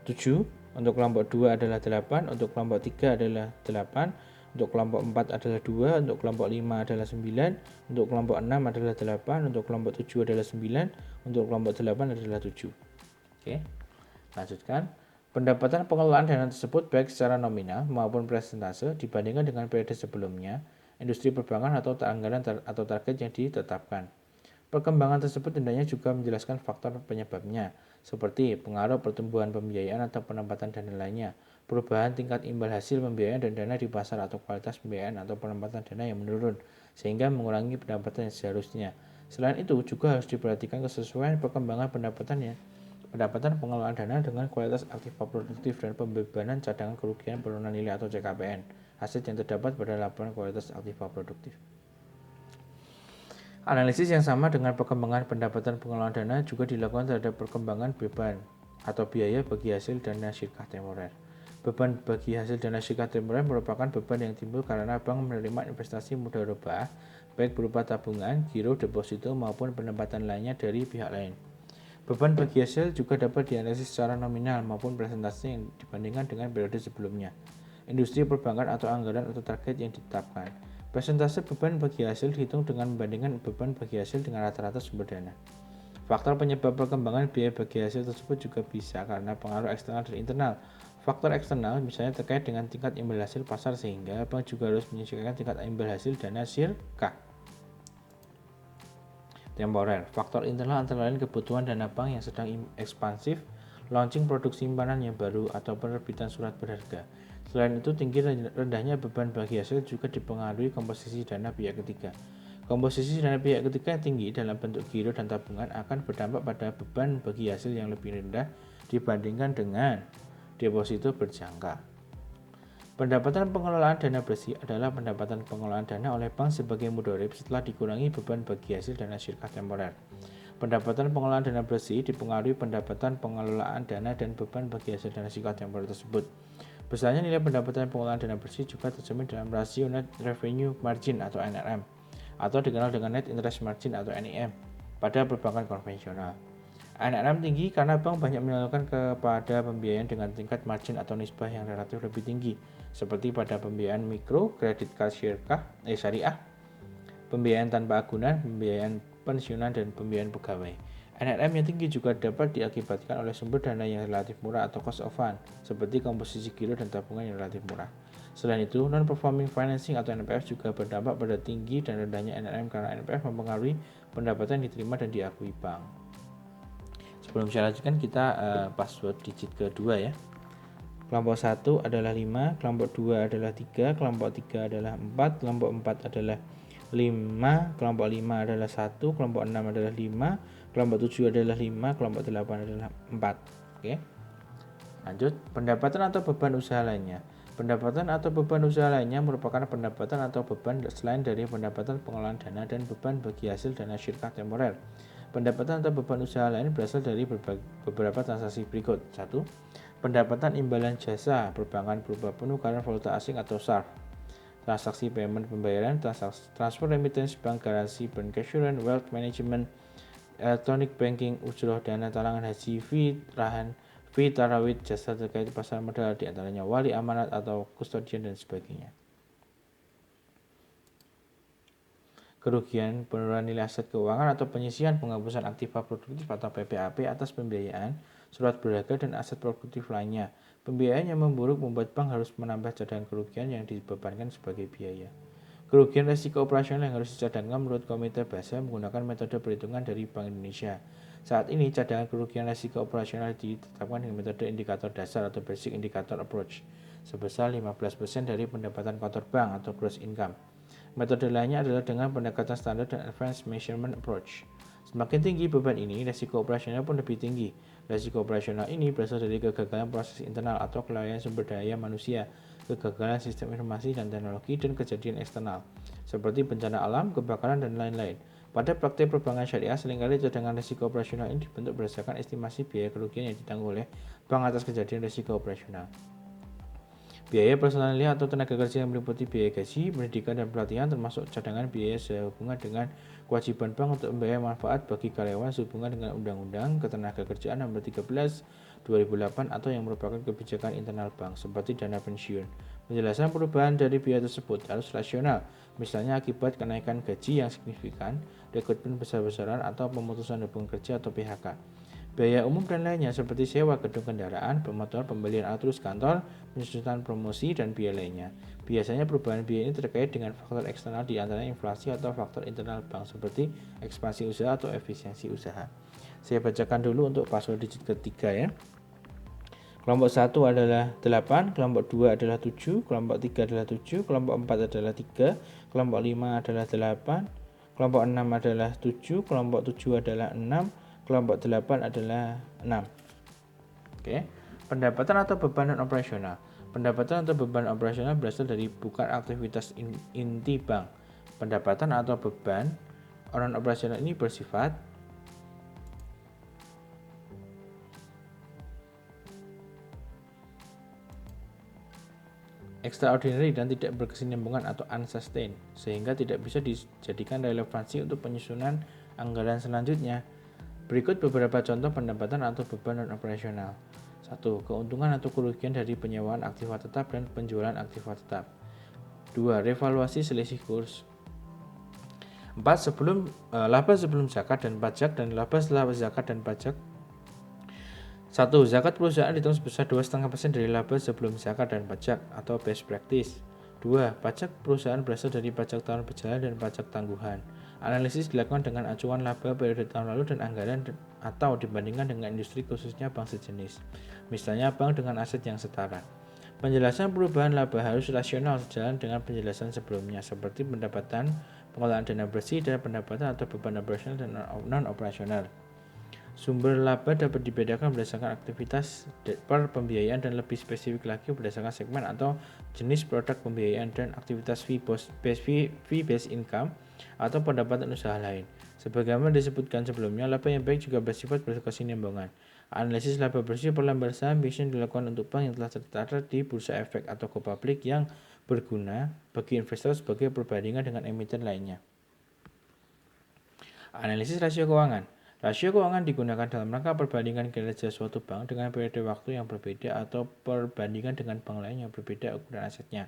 7, untuk kelompok 2 adalah 8, untuk kelompok 3 adalah 8, untuk kelompok 4 adalah 2, untuk kelompok 5 adalah 9, untuk kelompok 6 adalah 8, untuk kelompok 7 adalah 9, untuk kelompok 8 adalah 7. Oke, lanjutkan. Pendapatan pengelolaan dana tersebut baik secara nominal maupun persentase dibandingkan dengan periode sebelumnya, industri perbankan atau anggaran atau target yang ditetapkan. Perkembangan tersebut hendaknya juga menjelaskan faktor penyebabnya, seperti pengaruh pertumbuhan pembiayaan atau penempatan dana lainnya, perubahan tingkat imbal hasil pembiayaan dan dana di pasar atau kualitas pembiayaan atau penempatan dana yang menurun, sehingga mengurangi pendapatan yang seharusnya. Selain itu, juga harus diperhatikan kesesuaian perkembangan pendapatan pengelolaan dana dengan kualitas aktiva produktif dan pembebanan cadangan kerugian penurunan nilai atau CKPN, aset yang terdapat pada laporan kualitas aktiva produktif. Analisis yang sama dengan perkembangan pendapatan pengelolaan dana juga dilakukan terhadap perkembangan beban atau biaya bagi hasil dana sirkah temporer. Beban bagi hasil dana sirkah temporer merupakan beban yang timbul karena bank menerima investasi mudharabah baik berupa tabungan, giro, deposito maupun penempatan lainnya dari pihak lain. Beban bagi hasil juga dapat dianalisis secara nominal maupun presentasi yang dibandingkan dengan periode sebelumnya, industri perbankan atau anggaran atau target yang ditetapkan. Persentase beban bagi hasil dihitung dengan membandingkan beban bagi hasil dengan rata-rata sumber dana. Faktor penyebab perkembangan biaya bagi hasil tersebut juga bisa karena pengaruh eksternal dan internal. Faktor eksternal misalnya terkait dengan tingkat imbal hasil pasar sehingga bank juga harus menyesuaikan tingkat imbal hasil dana sirkah temporer. Faktor internal antara lain kebutuhan dana bank yang sedang ekspansif, launching produk simpanan yang baru, atau penerbitan surat berharga. Selain itu, tinggi rendahnya beban bagi hasil juga dipengaruhi komposisi dana pihak ketiga. Komposisi dana pihak ketiga yang tinggi dalam bentuk giro dan tabungan akan berdampak pada beban bagi hasil yang lebih rendah dibandingkan dengan deposito berjangka. Pendapatan pengelolaan dana bersih adalah pendapatan pengelolaan dana oleh bank sebagai mudharib setelah dikurangi beban bagi hasil dana syirkah temporer. Pendapatan pengelolaan dana bersih dipengaruhi pendapatan pengelolaan dana dan beban bagi hasil dana syirkah temporer tersebut. Besarnya nilai pendapatan pengelolaan dana bersih juga tercermin dalam rasio Net Revenue Margin atau NRM, atau dikenal dengan Net Interest Margin atau NIM pada perbankan konvensional. NRM tinggi karena bank banyak menyalurkan kepada pembiayaan dengan tingkat margin atau nisbah yang relatif lebih tinggi, seperti pada pembiayaan mikro, kredit card syariah, pembiayaan tanpa agunan, pembiayaan pensiunan, dan pembiayaan pegawai. NRM yang tinggi juga dapat diakibatkan oleh sumber dana yang relatif murah atau cost of fund, seperti komposisi giro dan tabungan yang relatif murah. Selain itu, non-performing financing atau NPF juga berdampak pada tinggi dan rendahnya NRM karena NPF mempengaruhi pendapatan yang diterima dan diakui bank. Sebelum saya lanjutkan, kita password digit kedua ya. Kelompok 1 adalah 5, kelompok 2 adalah 3, kelompok 3 adalah 4, kelompok 4 adalah 5, kelompok 5 adalah 1, kelompok 6 adalah 5, kelompok 7 adalah 5, kelompok 8 adalah 4. Oke. Lanjut, pendapatan atau beban usaha lainnya. Pendapatan atau beban usaha lainnya merupakan pendapatan atau beban selain dari pendapatan pengelolaan dana dan beban bagi hasil dana syirkah temporer. Pendapatan atau beban usaha lain berasal dari beberapa transaksi berikut. 1. Pendapatan imbalan jasa perbankan berupa penukaran valuta asing atau SARF, transaksi payment pembayaran, transfer remittance, bank garansi, bank assurance, wealth management, electronic banking, ujroh dana talangan haji, fee tarawih, jasa terkait pasar modal, diantaranya wali amanat atau kustodian dan sebagainya. Kerugian, penurunan nilai aset keuangan atau penyisihan, penghapusan aktiva produktif atau PPAP atas pembiayaan, surat berharga dan aset produktif lainnya. Pembiayaan yang memburuk membuat bank harus menambah cadangan kerugian yang dibebankan sebagai biaya. Kerugian resiko operasional yang harus dicadangkan menurut Komite Basel menggunakan metode perhitungan dari Bank Indonesia. Saat ini cadangan kerugian resiko operasional ditetapkan dengan metode indikator dasar atau basic indicator approach sebesar 15% dari pendapatan kotor bank atau gross income. Metode lainnya adalah dengan pendekatan standar dan advanced measurement approach. Semakin tinggi beban ini, resiko operasional pun lebih tinggi. Resiko operasional ini berasal dari kegagalan proses internal atau kelalaian sumber daya manusia, kegagalan sistem informasi dan teknologi, dan kejadian eksternal, seperti bencana alam, kebakaran, dan lain-lain. Pada praktik perbankan syariah, seringkali cadangan resiko operasional ini dibentuk berdasarkan estimasi biaya kerugian yang ditanggung oleh bank atas kejadian resiko operasional. Biaya personalia atau tenaga kerja yang meliputi biaya gaji, pendidikan, dan pelatihan, termasuk cadangan biaya sehubungan dengan kewajiban bank untuk membayar manfaat bagi karyawan sehubungan dengan Undang-Undang Ketenagakerjaan Nomor 13 2008 atau yang merupakan kebijakan internal bank, seperti dana pensiun. Penjelasan perubahan dari biaya tersebut harus rasional, misalnya akibat kenaikan gaji yang signifikan, rekrutmen besar-besaran, atau pemutusan hubungan kerja atau PHK. Biaya umum dan lainnya seperti sewa gedung kendaraan, bermotor, pembelian alat tulis kantor, penyusunan promosi, dan biaya lainnya. Biasanya perubahan biaya ini terkait dengan faktor eksternal di antara inflasi atau faktor internal bank seperti ekspansi usaha atau efisiensi usaha. Saya bacakan dulu untuk password digit ketiga ya. Kelompok 1 adalah 8, kelompok 2 adalah 7, kelompok 3 adalah 7, kelompok 4 adalah 3, kelompok 5 adalah 8, kelompok 6 adalah 7, kelompok 7 adalah 6, kelompok 8 adalah 6. Oke. Pendapatan atau beban non operasional. Pendapatan atau beban operasional berasal dari bukan aktivitas inti bank. Pendapatan atau beban non operasional ini bersifat extraordinary dan tidak berkesinambungan atau unsustained, sehingga tidak bisa dijadikan relevansi untuk penyusunan anggaran selanjutnya. Berikut beberapa contoh pendapatan atau beban non-operasional. 1. Keuntungan atau kerugian dari penyewaan aktiva tetap dan penjualan aktiva tetap. 2. Revaluasi selisih kurs. 4. Laba sebelum zakat dan pajak dan laba setelah zakat dan pajak. 1. Zakat perusahaan dihitung sebesar 2,5% dari laba sebelum zakat dan pajak atau best practice. 2. Pajak perusahaan berasal dari pajak tahun berjalan dan pajak tangguhan. Analisis dilakukan dengan acuan laba periode tahun lalu dan anggaran atau dibandingkan dengan industri khususnya bank sejenis. Misalnya bank dengan aset yang setara. Penjelasan perubahan laba harus rasional sejalan dengan penjelasan sebelumnya seperti pendapatan pengelolaan dana bersih, dan pendapatan atau beban operasional dan non-operasional. Sumber laba dapat dibedakan berdasarkan aktivitas per pembiayaan dan lebih spesifik lagi berdasarkan segmen atau jenis produk pembiayaan dan aktivitas fee-based income atau pendapatan usaha lain. Sebagaimana disebutkan sebelumnya, laba yang baik juga bersifat berkesinambungan. Analisis laba bersih per lembar saham biasanya dilakukan untuk bank yang telah terdaftar di bursa efek atau go public yang berguna bagi investor sebagai perbandingan dengan emiten lainnya. Analisis rasio keuangan. Rasio keuangan digunakan dalam rangka perbandingan kinerja suatu bank dengan periode waktu yang berbeda atau perbandingan dengan bank lain yang berbeda ukuran asetnya.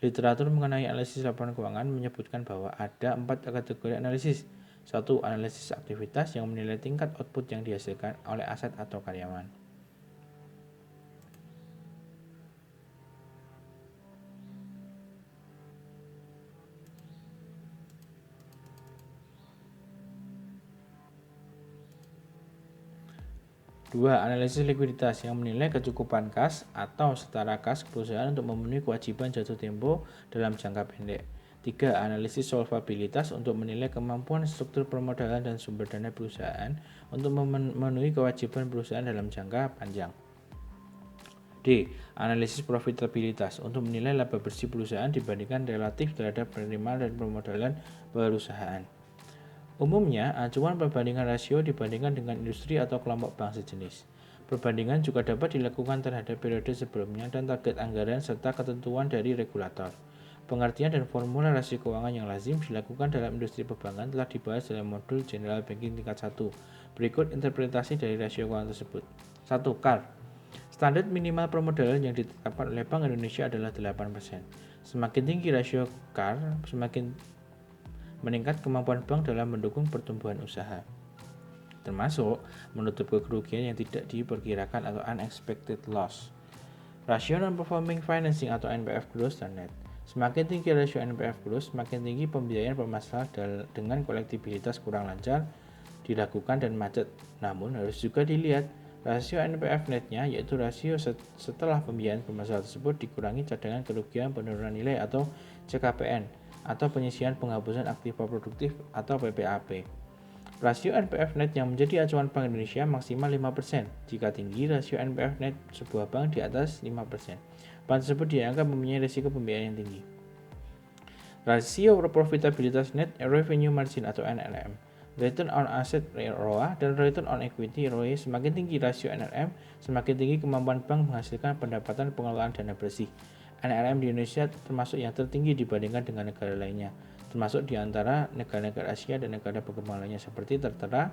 Literatur mengenai analisis laporan keuangan menyebutkan bahwa ada 4 kategori analisis. 1. Analisis aktivitas yang menilai tingkat output yang dihasilkan oleh aset atau karyawan. 2. Analisis likuiditas yang menilai kecukupan kas atau setara kas perusahaan untuk memenuhi kewajiban jatuh tempo dalam jangka pendek. 3. Analisis solvabilitas untuk menilai kemampuan struktur permodalan dan sumber dana perusahaan untuk memenuhi kewajiban perusahaan dalam jangka panjang. D. Analisis profitabilitas untuk menilai laba bersih perusahaan dibandingkan relatif terhadap penerimaan dan permodalan perusahaan. Umumnya, acuan perbandingan rasio dibandingkan dengan industri atau kelompok bank sejenis. Perbandingan juga dapat dilakukan terhadap periode sebelumnya dan target anggaran serta ketentuan dari regulator. Pengertian dan formula rasio keuangan yang lazim dilakukan dalam industri perbankan telah dibahas dalam modul General Banking tingkat 1. Berikut interpretasi dari rasio keuangan tersebut. 1. CAR. Standar minimal permodalan yang ditetapkan oleh Bank Indonesia adalah 8%. Semakin tinggi rasio CAR, semakin meningkat kemampuan bank dalam mendukung pertumbuhan usaha, termasuk menutup kerugian yang tidak diperkirakan atau unexpected loss. Rasio non-performing financing atau NPF gross dan net. Semakin tinggi rasio NPF gross, semakin tinggi pembiayaan bermasalah dengan kolektibilitas kurang lancar dilakukan dan macet. Namun harus juga dilihat rasio NPF netnya, yaitu rasio setelah pembiayaan bermasalah tersebut dikurangi cadangan kerugian penurunan nilai atau CKPN atau penyisian penghapusan aktiva produktif atau PPAP. Rasio NPF net yang menjadi acuan Bank Indonesia maksimal 5%. Jika tinggi rasio NPF net sebuah bank di atas 5%, bank tersebut dianggap mempunyai risiko pembiayaan yang tinggi. Rasio profitabilitas net revenue margin atau NRM, return on asset ROA, dan return on equity ROE. Semakin tinggi rasio NRM, semakin tinggi kemampuan bank menghasilkan pendapatan pengelolaan dana bersih. NRM di Indonesia termasuk yang tertinggi dibandingkan dengan negara lainnya, termasuk di antara negara-negara Asia dan negara berkembang lainnya seperti tertera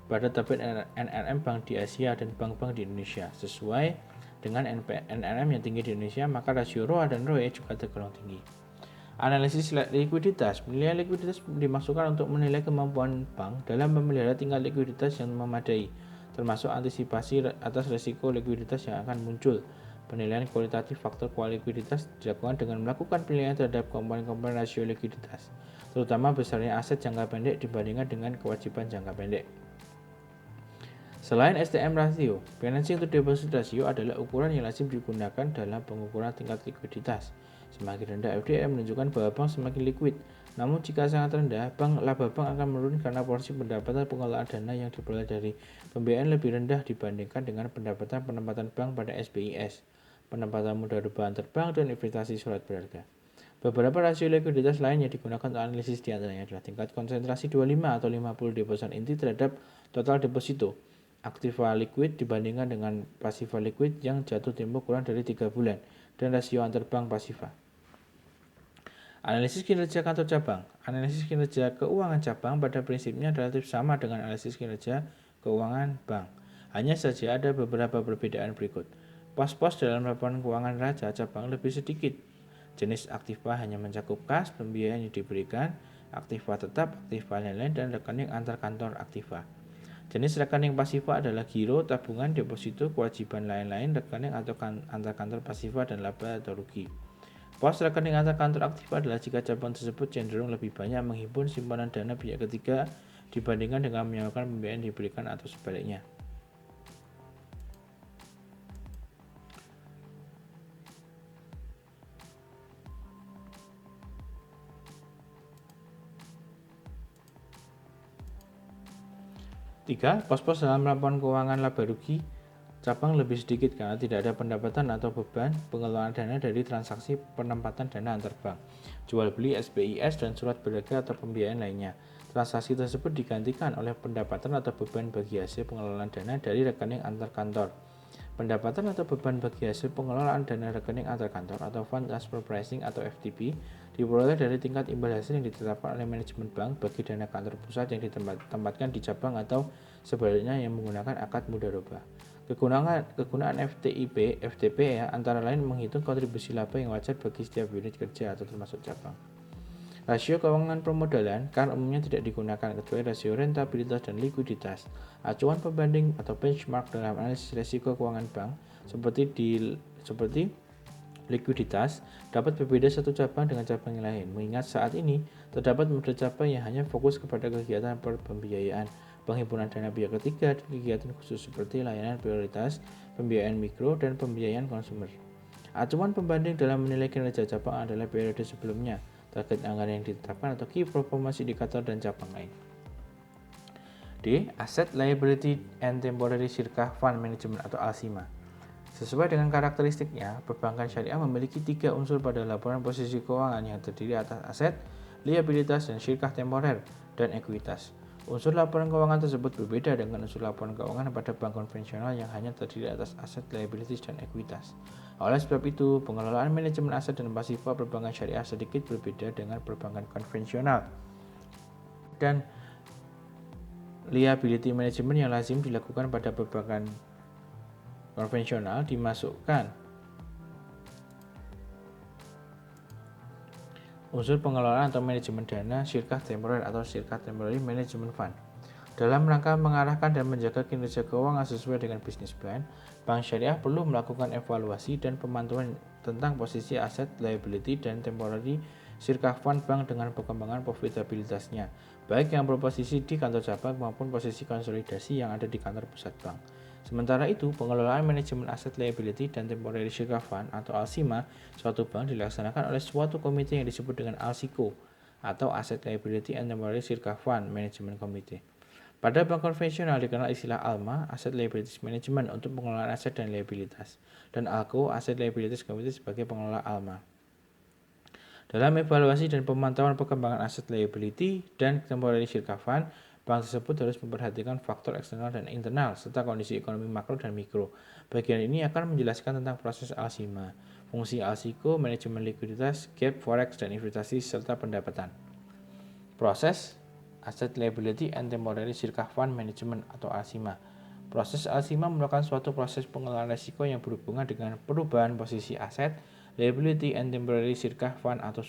pada tabel NRM bank di Asia dan bank-bank di Indonesia. Sesuai dengan NRM yang tinggi di Indonesia, maka rasio ROA dan ROE juga tergolong tinggi. Analisis likuiditas. Penilaian likuiditas dimaksudkan untuk menilai kemampuan bank dalam memelihara tingkat likuiditas yang memadai, termasuk antisipasi atas risiko likuiditas yang akan muncul. Penilaian kualitatif faktor likuiditas dilakukan dengan melakukan penilaian terhadap komponen-komponen rasio likuiditas, terutama besarnya aset jangka pendek dibandingkan dengan kewajiban jangka pendek. Selain STM ratio, financing to deposit ratio adalah ukuran yang lazim digunakan dalam pengukuran tingkat likuiditas. Semakin rendah FDR menunjukkan bahwa bank semakin liquid. Namun jika sangat rendah, laba bank akan menurun karena porsi pendapatan pengelolaan dana yang diperoleh dari pembiayaan lebih rendah dibandingkan dengan pendapatan penempatan bank pada SBIS, penempatan modal rupiah antarbank, dan investasi surat berharga. Beberapa rasio likuiditas lain yang digunakan untuk analisis diantaranya adalah tingkat konsentrasi 25 atau 50 deposan inti terhadap total deposito, aktiva liquid dibandingkan dengan pasiva liquid yang jatuh tempo kurang dari 3 bulan, dan rasio antarbank pasiva. Analisis kinerja kantor cabang. Analisis kinerja keuangan cabang pada prinsipnya relatif sama dengan analisis kinerja keuangan bank. Hanya saja ada beberapa perbedaan berikut. Pos-pos dalam laporan keuangan raja cabang lebih sedikit. Jenis aktiva hanya mencakup kas, pembiayaan yang diberikan, aktiva tetap, aktiva lain-lain, dan rekening antar kantor aktiva. Jenis rekening pasiva adalah giro, tabungan, deposito, kewajiban lain-lain, rekening atau antar kantor pasiva, dan laba atau rugi. Pos rekening antar kantor aktiva adalah jika cabang tersebut cenderung lebih banyak menghimpun simpanan dana pihak ketiga dibandingkan dengan menyalurkan pembiayaan diberikan atau sebaliknya. 3. Pos-pos dalam laporan keuangan laba rugi cabang lebih sedikit karena tidak ada pendapatan atau beban pengelolaan dana dari transaksi penempatan dana antar bank, jual beli SBIS dan surat berharga atau pembiayaan lainnya. Transaksi tersebut digantikan oleh pendapatan atau beban bagi hasil pengelolaan dana dari rekening antar kantor. Pendapatan atau beban bagi hasil pengelolaan dana rekening antar kantor atau Fund Transfer Pricing atau FTP diperoleh dari tingkat imbal hasil yang ditetapkan oleh manajemen bank bagi dana kantor pusat yang ditempatkan di cabang atau sebaliknya yang menggunakan akad mudharabah. Kegunaan FTP ya, antara lain menghitung kontribusi laba yang wajar bagi setiap unit kerja atau termasuk cabang. Rasio keuangan permodalan kan umumnya tidak digunakan kecuali rasio rentabilitas dan likuiditas. Acuan pembanding atau benchmark dalam analisis risiko keuangan bank seperti likuiditas dapat berbeda satu cabang dengan cabang yang lain. Mengingat saat ini terdapat model cabang yang hanya fokus kepada kegiatan pembiayaan, penghimpunan dana pihak ketiga, dan kegiatan khusus seperti layanan prioritas, pembiayaan mikro, dan pembiayaan konsumer. Acuan pembanding dalam menilai kinerja cabang adalah periode sebelumnya, target anggaran yang ditetapkan atau key performance indicator dan cabang lain. D. Asset Liability and Temporary Shirkah Fund Management atau ALSIMA. Sesuai dengan karakteristiknya, perbankan syariah memiliki 3 unsur pada laporan posisi keuangan yang terdiri atas aset, liabilitas, dan syirkah temporer, dan ekuitas. Unsur laporan keuangan tersebut berbeda dengan unsur laporan keuangan pada bank konvensional yang hanya terdiri atas aset, liabilities, dan ekuitas. Oleh sebab itu, pengelolaan manajemen aset dan pasifa perbankan syariah sedikit berbeda dengan perbankan konvensional. Dan liability management yang lazim dilakukan pada perbankan konvensional dimasukkan unsur pengelolaan atau manajemen dana, syirkah temporer atau syirkah temporary management fund. Dalam rangka mengarahkan dan menjaga kinerja keuangan sesuai dengan bisnis plan, bank syariah perlu melakukan evaluasi dan pemantauan tentang posisi aset, liability, dan temporary syirkah fund bank dengan perkembangan profitabilitasnya, baik yang berposisi di kantor cabang maupun posisi konsolidasi yang ada di kantor pusat bank. Sementara itu, pengelolaan manajemen aset, liability, dan temporary syirkah fund atau ALSIMA suatu bank dilaksanakan oleh suatu komite yang disebut dengan ALSICO atau Asset Liability and Temporary Shirkah Fund Management Committee. Pada bank konvensional dikenal istilah ALMA, Asset Liabilities Management untuk pengelolaan aset dan liabilitas, dan ALCO, Asset Liabilities Committee sebagai pengelola ALMA. Dalam evaluasi dan pemantauan perkembangan aset liability dan temporary shirkah fund, bank tersebut harus memperhatikan faktor eksternal dan internal, serta kondisi ekonomi makro dan mikro. Bagian ini akan menjelaskan tentang proses ALSIMA, fungsi ALSICO, manajemen likuiditas, gap, forex, dan investasi, serta pendapatan. Proses Asset Liability and Temporary Shirkah Fund Management atau ALSIMA. Proses ALSIMA merupakan suatu proses pengelolaan risiko yang berhubungan dengan perubahan posisi aset, liability, and temporary shirkah fund atau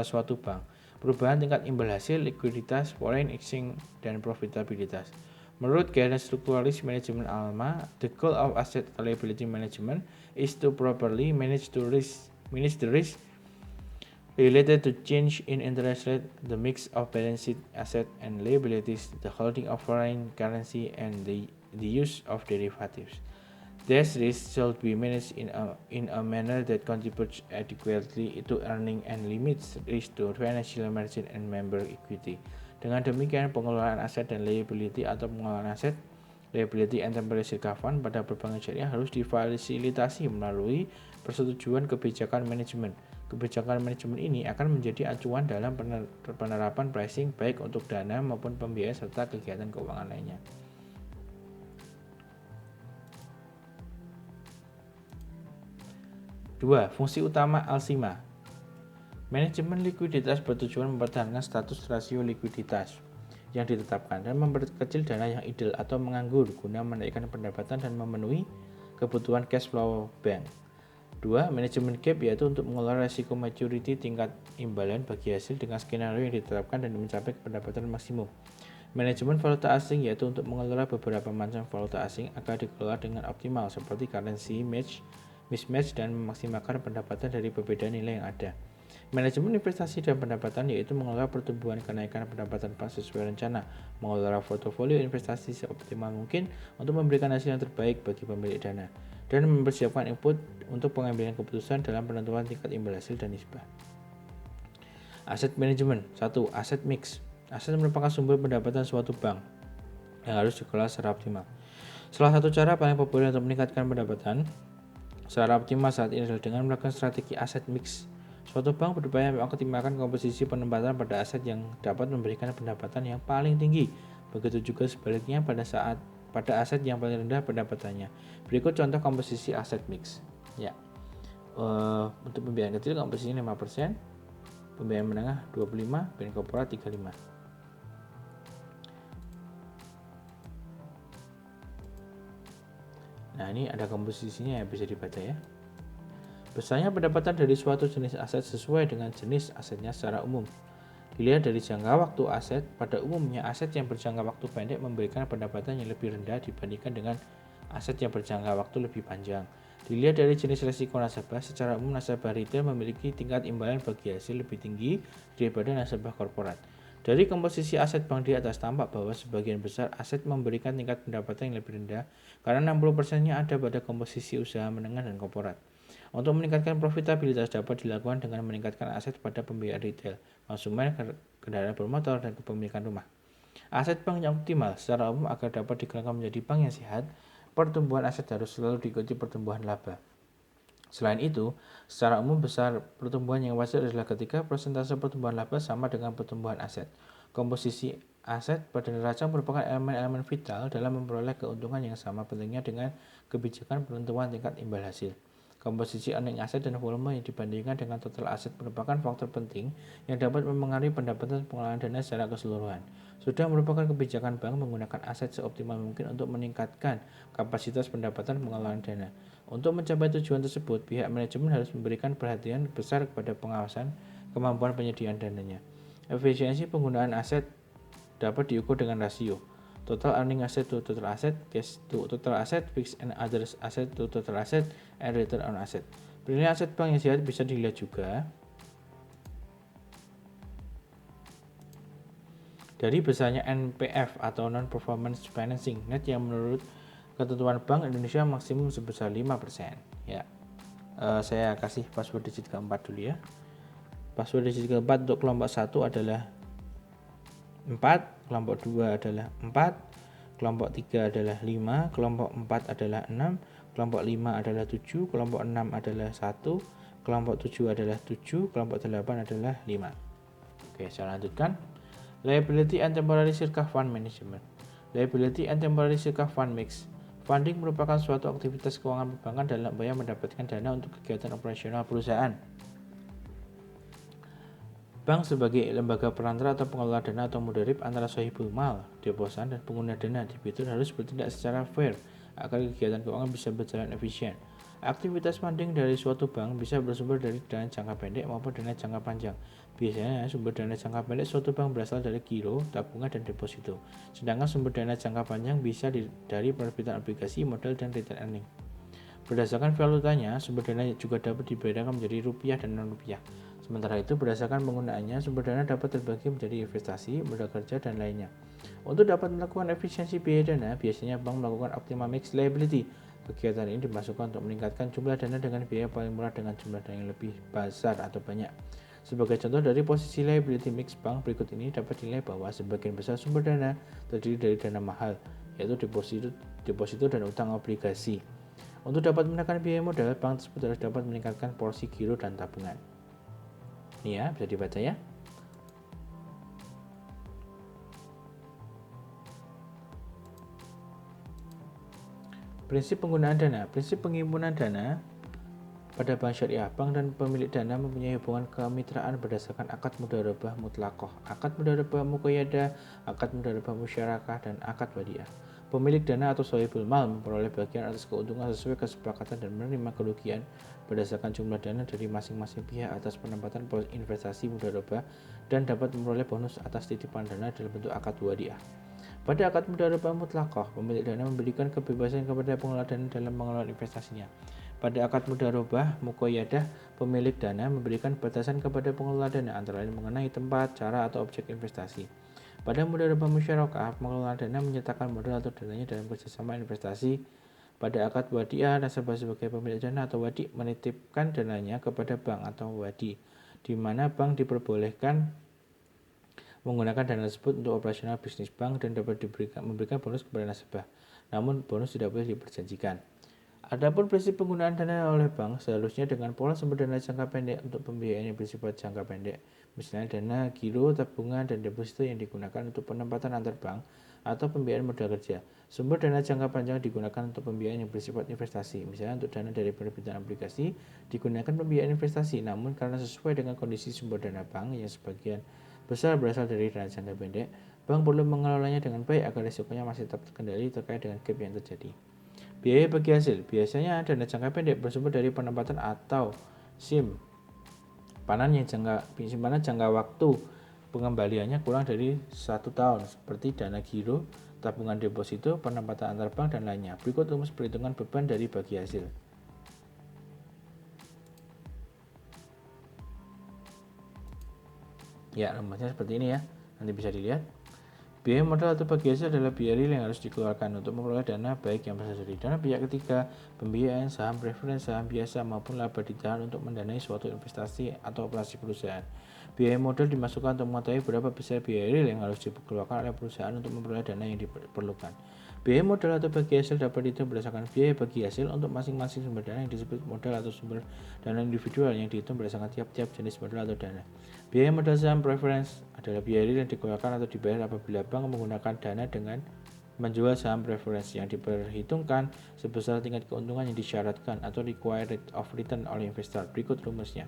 suatu bank, perubahan tingkat imbal hasil, likuiditas, foreign exchange, dan profitabilitas. Menurut Guidance Structural Risk Management ALMA, the goal of asset liability management is to properly manage the risk related to change in interest rate, the mix of balance sheet asset and liabilities, the holding of foreign currency, and the use of derivatives. These risks should be managed in a manner that contributes adequately to earning and limits risk to financial margin and member equity. Dengan demikian, pengelolaan aset dan liability atau pengelolaan aset, liability and temporary shirkah fund pada perbankan syariah harus difasilitasi melalui persetujuan kebijakan manajemen. Kebijakan manajemen ini akan menjadi acuan dalam penerapan pricing baik untuk dana maupun pembiayaan serta kegiatan keuangan lainnya. Dua, fungsi utama ALSIMA. Manajemen likuiditas bertujuan mempertahankan status rasio likuiditas yang ditetapkan dan memperkecil dana yang idle atau menganggur guna menaikkan pendapatan dan memenuhi kebutuhan cash flow bank. 2. Manajemen gap yaitu untuk mengelola risiko maturity tingkat imbalan bagi hasil dengan skenario yang ditetapkan dan mencapai pendapatan maksimum. Manajemen valuta asing yaitu untuk mengelola beberapa macam valuta asing agar dikelola dengan optimal seperti currency mismatch dan memaksimalkan pendapatan dari perbedaan nilai yang ada. Manajemen investasi dan pendapatan yaitu mengelola pertumbuhan kenaikan pendapatan pas sesuai rencana, mengelola portofolio investasi seoptimal mungkin untuk memberikan hasil yang terbaik bagi pemilik dana, dan mempersiapkan input untuk pengambilan keputusan dalam penentuan tingkat imbal hasil dan nisbah. Aset manajemen. 1. Aset mix. Aset merupakan sumber pendapatan suatu bank. yang harus dikelola secara optimal. Salah satu cara paling populer untuk meningkatkan pendapatan secara optimal saat ini adalah dengan melakukan strategi aset mix. Suatu bank berupaya mengoptimalkan komposisi penempatan pada aset yang dapat memberikan pendapatan yang paling tinggi. Begitu juga sebaliknya pada aset yang paling rendah pendapatannya. Berikut contoh komposisi aset mix. Ya. Untuk pembiayaan kecil komposisinya 5%, pembiayaan menengah 25%, pembiayaan korporat 35%. Nah, ini ada komposisinya ya, bisa dibaca ya. Besarnya pendapatan dari suatu jenis aset sesuai dengan jenis asetnya secara umum. Dilihat dari jangka waktu aset, pada umumnya aset yang berjangka waktu pendek memberikan pendapatan yang lebih rendah dibandingkan dengan aset yang berjangka waktu lebih panjang. Dilihat dari jenis risiko nasabah, secara umum nasabah retail memiliki tingkat imbalan bagi hasil lebih tinggi daripada nasabah korporat. Dari komposisi aset bank di atas tampak bahwa sebagian besar aset memberikan tingkat pendapatan yang lebih rendah karena 60%-nya ada pada komposisi usaha menengah dan korporat. Untuk meningkatkan profitabilitas dapat dilakukan dengan meningkatkan aset pada pembiayaan retail, konsumen, kendaraan bermotor, dan kepemilikan rumah. Aset bank yang optimal secara umum agar dapat dikembangkan menjadi bank yang sehat, pertumbuhan aset harus selalu diikuti pertumbuhan laba. Selain itu, secara umum besar pertumbuhan yang wajar adalah ketika persentase pertumbuhan laba sama dengan pertumbuhan aset. Komposisi aset pada neraca merupakan elemen-elemen vital dalam memperoleh keuntungan yang sama pentingnya dengan kebijakan penentuan tingkat imbal hasil. Komposisi earning aset dan volume yang dibandingkan dengan total aset merupakan faktor penting yang dapat mempengaruhi pendapatan pengelolaan dana secara keseluruhan. Sudah merupakan kebijakan bank menggunakan aset seoptimal mungkin untuk meningkatkan kapasitas pendapatan pengelolaan dana. Untuk mencapai tujuan tersebut, pihak manajemen harus memberikan perhatian besar kepada pengawasan kemampuan penyediaan dananya. Efisiensi penggunaan aset dapat diukur dengan rasio total earning asset to total asset, cash to total asset, fixed and other asset to total asset, and return on asset. Penilaian aset bank yang sehat bisa dilihat juga dari besarnya NPF atau non-performance financing net yang menurut ketentuan Bank Indonesia maksimum sebesar 5%. Ya, saya kasih password digit keempat dulu ya. Password digit keempat untuk kelompok 1 adalah 4, kelompok 2 adalah 4, kelompok 3 adalah 5, kelompok 4 adalah 6, kelompok 5 adalah 7, kelompok 6 adalah 1, kelompok 7 adalah 7, kelompok 8 adalah 5. Oke, saya lanjutkan. Liability and temporary circa fund management. Liability and temporary circa fund mix. Funding merupakan suatu aktivitas keuangan perbankan dalam upaya mendapatkan dana untuk kegiatan operasional perusahaan. Bank sebagai lembaga perantara atau pengelola dana atau mudarib antara sahibul mal, deposan, dan pengguna dana debitur harus bertindak secara fair agar kegiatan keuangan bisa berjalan efisien. Aktivitas funding dari suatu bank bisa bersumber dari dana jangka pendek maupun dana jangka panjang. Biasanya sumber dana jangka pendek suatu bank berasal dari giro, tabungan, dan deposito. Sedangkan sumber dana jangka panjang bisa dari penerbitan obligasi, modal, dan return earning. Berdasarkan valutanya, sumber dana juga dapat dibedakan menjadi rupiah dan non-rupiah. Sementara itu, berdasarkan penggunaannya, sumber dana dapat terbagi menjadi investasi, modal kerja, dan lainnya. Untuk dapat melakukan efisiensi biaya dana, biasanya bank melakukan optimal mix liability. Kegiatan ini dimasukkan untuk meningkatkan jumlah dana dengan biaya paling murah dengan jumlah dana yang lebih besar atau banyak. Sebagai contoh dari posisi liability mix bank berikut ini dapat dinilai bahwa sebagian besar sumber dana terdiri dari dana mahal, yaitu deposito dan utang obligasi. Untuk dapat menekan biaya modal, bank tersebut harus dapat meningkatkan porsi giro dan tabungan. Ini ya, bisa dibaca ya. Prinsip penggunaan dana. Prinsip penghimpunan dana pada bank syariah. Bank dan pemilik dana mempunyai hubungan kemitraan berdasarkan akad mudharabah mutlaqah, akad mudharabah muqayyadah, akad mudharabah musyarakah, dan akad wadiah. Pemilik dana atau sahibul mal memperoleh bagian atas keuntungan sesuai kesepakatan dan menerima kerugian berdasarkan jumlah dana dari masing-masing pihak atas penempatan investasi mudharabah dan dapat memperoleh bonus atas titipan dana dalam bentuk akad wadiah. Pada akad mudharabah mutlaqah, pemilik dana memberikan kebebasan kepada pengelola dana dalam mengelola investasinya. Pada akad mudharabah muqayyadah, pemilik dana memberikan batasan kepada pengelola dana antara lain mengenai tempat, cara, atau objek investasi. Pada mudharabah musyarakah, pengelola dana menyertakan modal atau dananya dalam kerjasama investasi. Pada akad wadiah, nasabah sebagai pemilik dana atau wadi menitipkan dananya kepada bank atau wadi, di mana bank diperbolehkan menggunakan dana tersebut untuk operasional bisnis bank dan dapat memberikan bonus kepada nasabah. Namun bonus tidak boleh diperjanjikan. Adapun prinsip penggunaan dana oleh bank seharusnya dengan pola sumber dana jangka pendek untuk pembiayaan yang bersifat jangka pendek, misalnya dana giro, tabungan, dan deposito yang digunakan untuk penempatan antar bank atau pembiayaan modal kerja. Sumber dana jangka panjang digunakan untuk pembiayaan yang bersifat investasi, misalnya untuk dana dari penerbitan aplikasi digunakan pembiayaan investasi, namun karena sesuai dengan kondisi sumber dana bank yang sebagian besar berasal dari dana jangka pendek, bank perlu mengelolanya dengan baik agar risikonya masih tetap terkendali terkait dengan gap yang terjadi. Biaya bagi hasil, biasanya dana jangka pendek bersumber dari penempatan atau simpanan jangka waktu pengembaliannya kurang dari 1 tahun, seperti dana giro, tabungan deposito, penempatan antar bank, dan lainnya. Berikut rumus perhitungan beban dari bagi hasil. Ya, rumusnya seperti ini ya. Nanti bisa dilihat. Biaya modal atau bagi hasil adalah biaya real yang harus dikeluarkan untuk memperoleh dana baik yang berasal dari dana pihak ketiga, pembiayaan, saham preferensi, saham biasa, maupun laba ditahan untuk mendanai suatu investasi atau operasi perusahaan. Biaya modal dimasukkan untuk mengetahui berapa besar biaya real yang harus dikeluarkan oleh perusahaan untuk memperoleh dana yang diperlukan. Biaya modal atau bagi hasil dapat dihitung berdasarkan biaya bagi hasil untuk masing-masing sumber dana yang disebut modal atau sumber dana individual yang dihitung berdasarkan tiap-tiap jenis modal atau dana. Biaya modal saham preference adalah biaya real yang dikeluarkan atau dibayar apabila bank menggunakan dana dengan menjual saham preference yang diperhitungkan sebesar tingkat keuntungan yang disyaratkan atau required rate of return oleh investor. Berikut rumusnya.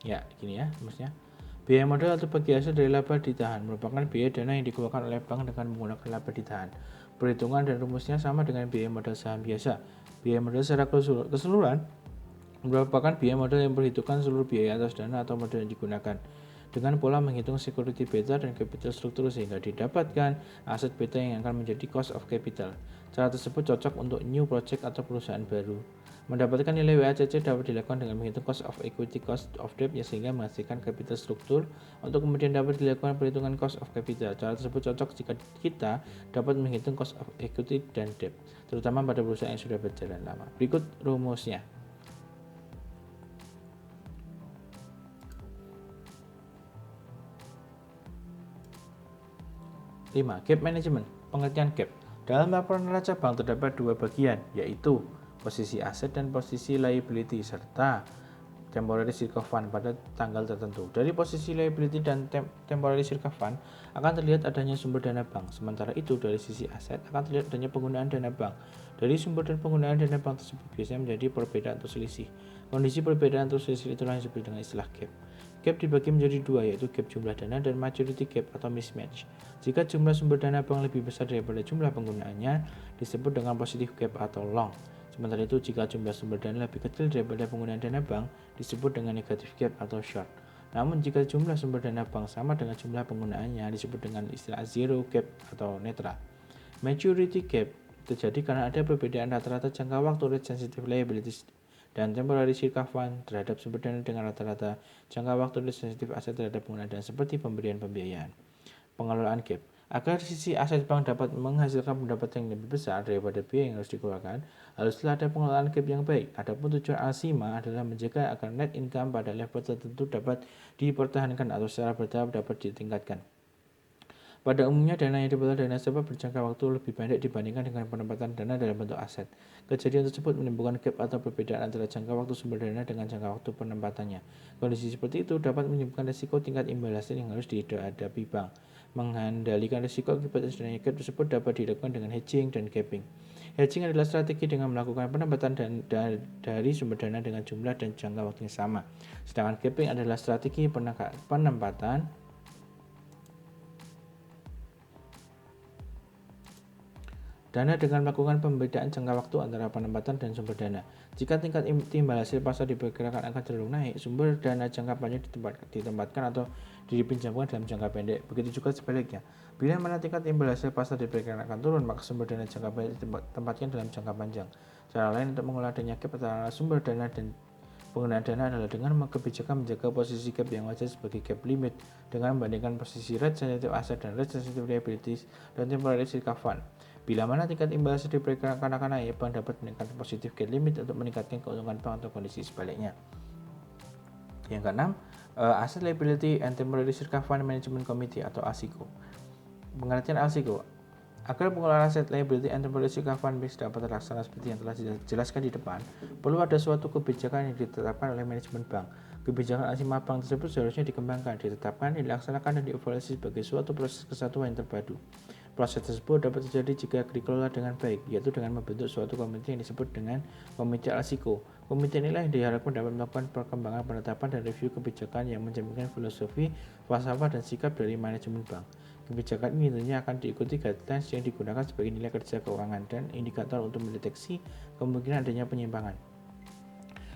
Ya, gini ya rumusnya. Biaya modal atau bagi hasil dari laba ditahan merupakan biaya dana yang dikeluarkan oleh bank dengan menggunakan laba ditahan. Perhitungan dan rumusnya sama dengan biaya modal saham biasa. Biaya modal secara keseluruhan merupakan biaya modal yang memperhitungkan seluruh biaya atas dana atau modal yang digunakan dengan pola menghitung security beta dan capital struktur sehingga didapatkan aset beta yang akan menjadi cost of capital. Cara tersebut cocok untuk new project atau perusahaan baru. Mendapatkan nilai WACC dapat dilakukan dengan menghitung cost of equity, cost of debt sehingga menghasilkan capital struktur untuk kemudian dapat dilakukan perhitungan cost of capital. Cara tersebut cocok jika kita dapat menghitung cost of equity dan debt, terutama pada perusahaan yang sudah berjalan lama. Berikut rumusnya. 5. Gap management. Pengertian gap. Dalam laporan neraca bank terdapat dua bagian, yaitu posisi aset dan posisi liability serta temporary circle fund pada tanggal tertentu. Dari posisi liability dan temporary circle fund akan terlihat adanya sumber dana bank. Sementara itu dari sisi aset akan terlihat adanya penggunaan dana bank. Dari sumber dan penggunaan dana bank tersebut biasanya menjadi perbedaan atau selisih. Kondisi perbedaan atau selisih itulah yang disebut dengan istilah gap. Gap dibagi menjadi dua, yaitu gap jumlah dana dan maturity gap atau mismatch. Jika jumlah sumber dana bank lebih besar daripada jumlah penggunaannya, disebut dengan positive gap atau long. Sementara itu, jika jumlah sumber dana lebih kecil daripada penggunaan dana bank, disebut dengan negative gap atau short. Namun, jika jumlah sumber dana bank sama dengan jumlah penggunaannya, disebut dengan istilah zero gap atau netral. Maturity gap terjadi karena ada perbedaan rata-rata jangka waktu rate sensitive liabilities dan temporary circle fund terhadap sumber dana dengan rata-rata jangka waktu rate sensitive aset terhadap penggunaan dana seperti pemberian pembiayaan. Pengelolaan gap. Agar sisi aset bank dapat menghasilkan pendapatan yang lebih besar daripada biaya yang harus dikeluarkan, haruslah ada pengelolaan gap yang baik. Adapun tujuan ASIMA adalah menjaga agar net income pada level tertentu dapat dipertahankan atau secara bertahap dapat ditingkatkan. Pada umumnya, dana yang diperoleh dari nasabah berjangka waktu lebih pendek dibandingkan dengan penempatan dana dalam bentuk aset. Kejadian tersebut menimbulkan gap atau perbedaan antara jangka waktu sumber dana dengan jangka waktu penempatannya. Kondisi seperti itu dapat menimbulkan risiko tingkat imbal hasil yang harus dihadapi bank. Mengendalikan risiko akibat adanya gap tersebut dapat dilakukan dengan hedging dan capping. Hedging adalah strategi dengan melakukan penempatan dari sumber dana dengan jumlah dan jangka waktu yang sama. Sedangkan capping adalah strategi penempatan dana dengan melakukan pembedaan jangka waktu antara penempatan dan sumber dana. Jika tingkat timbal hasil pasar diperkirakan akan cenderung naik, sumber dana jangka panjang ditempatkan atau dipinjamkan dalam jangka pendek. Begitu juga sebaliknya. Bila mana tingkat timbal hasil pasar diperkirakan akan turun, maka sumber dana jangka pendek ditempatkan dalam jangka panjang. Cara lain untuk mengelola adanya gap antara sumber dana dan penggunaan dana adalah dengan kebijakan menjaga posisi gap yang wajar sebagai gap limit dengan membandingkan posisi rate sensitive asset dan rate sensitive liabilities dan temporary circle fund. Bila mana tingkat imbal hasil diperkirakan akan naik, bank dapat meningkatkan positif gain limit untuk meningkatkan keuntungan bank atau kondisi sebaliknya. Yang keenam, Asset Liability and Temporary Reserve Fund Management Committee atau ASICO. Pengertian ASICO, agar pengelolaan aset liability and temporary reserve fund bisa dapat terlaksana seperti yang telah dijelaskan di depan, perlu ada suatu kebijakan yang ditetapkan oleh manajemen bank. Kebijakan ASIMA bank tersebut seharusnya dikembangkan, ditetapkan, dilaksanakan, dan dievaluasi sebagai suatu proses kesatuan yang terpadu. Proses tersebut dapat terjadi jika dikelola dengan baik, yaitu dengan membentuk suatu komite yang disebut dengan Komite ASICO. Komite inilah yang diharapkan dapat melakukan perkembangan penetapan dan review kebijakan yang mencerminkan filosofi, falsafah, dan sikap dari manajemen bank. Kebijakan ini tentunya akan diikuti guidelines yang digunakan sebagai nilai kerja keuangan dan indikator untuk mendeteksi kemungkinan adanya penyimpangan.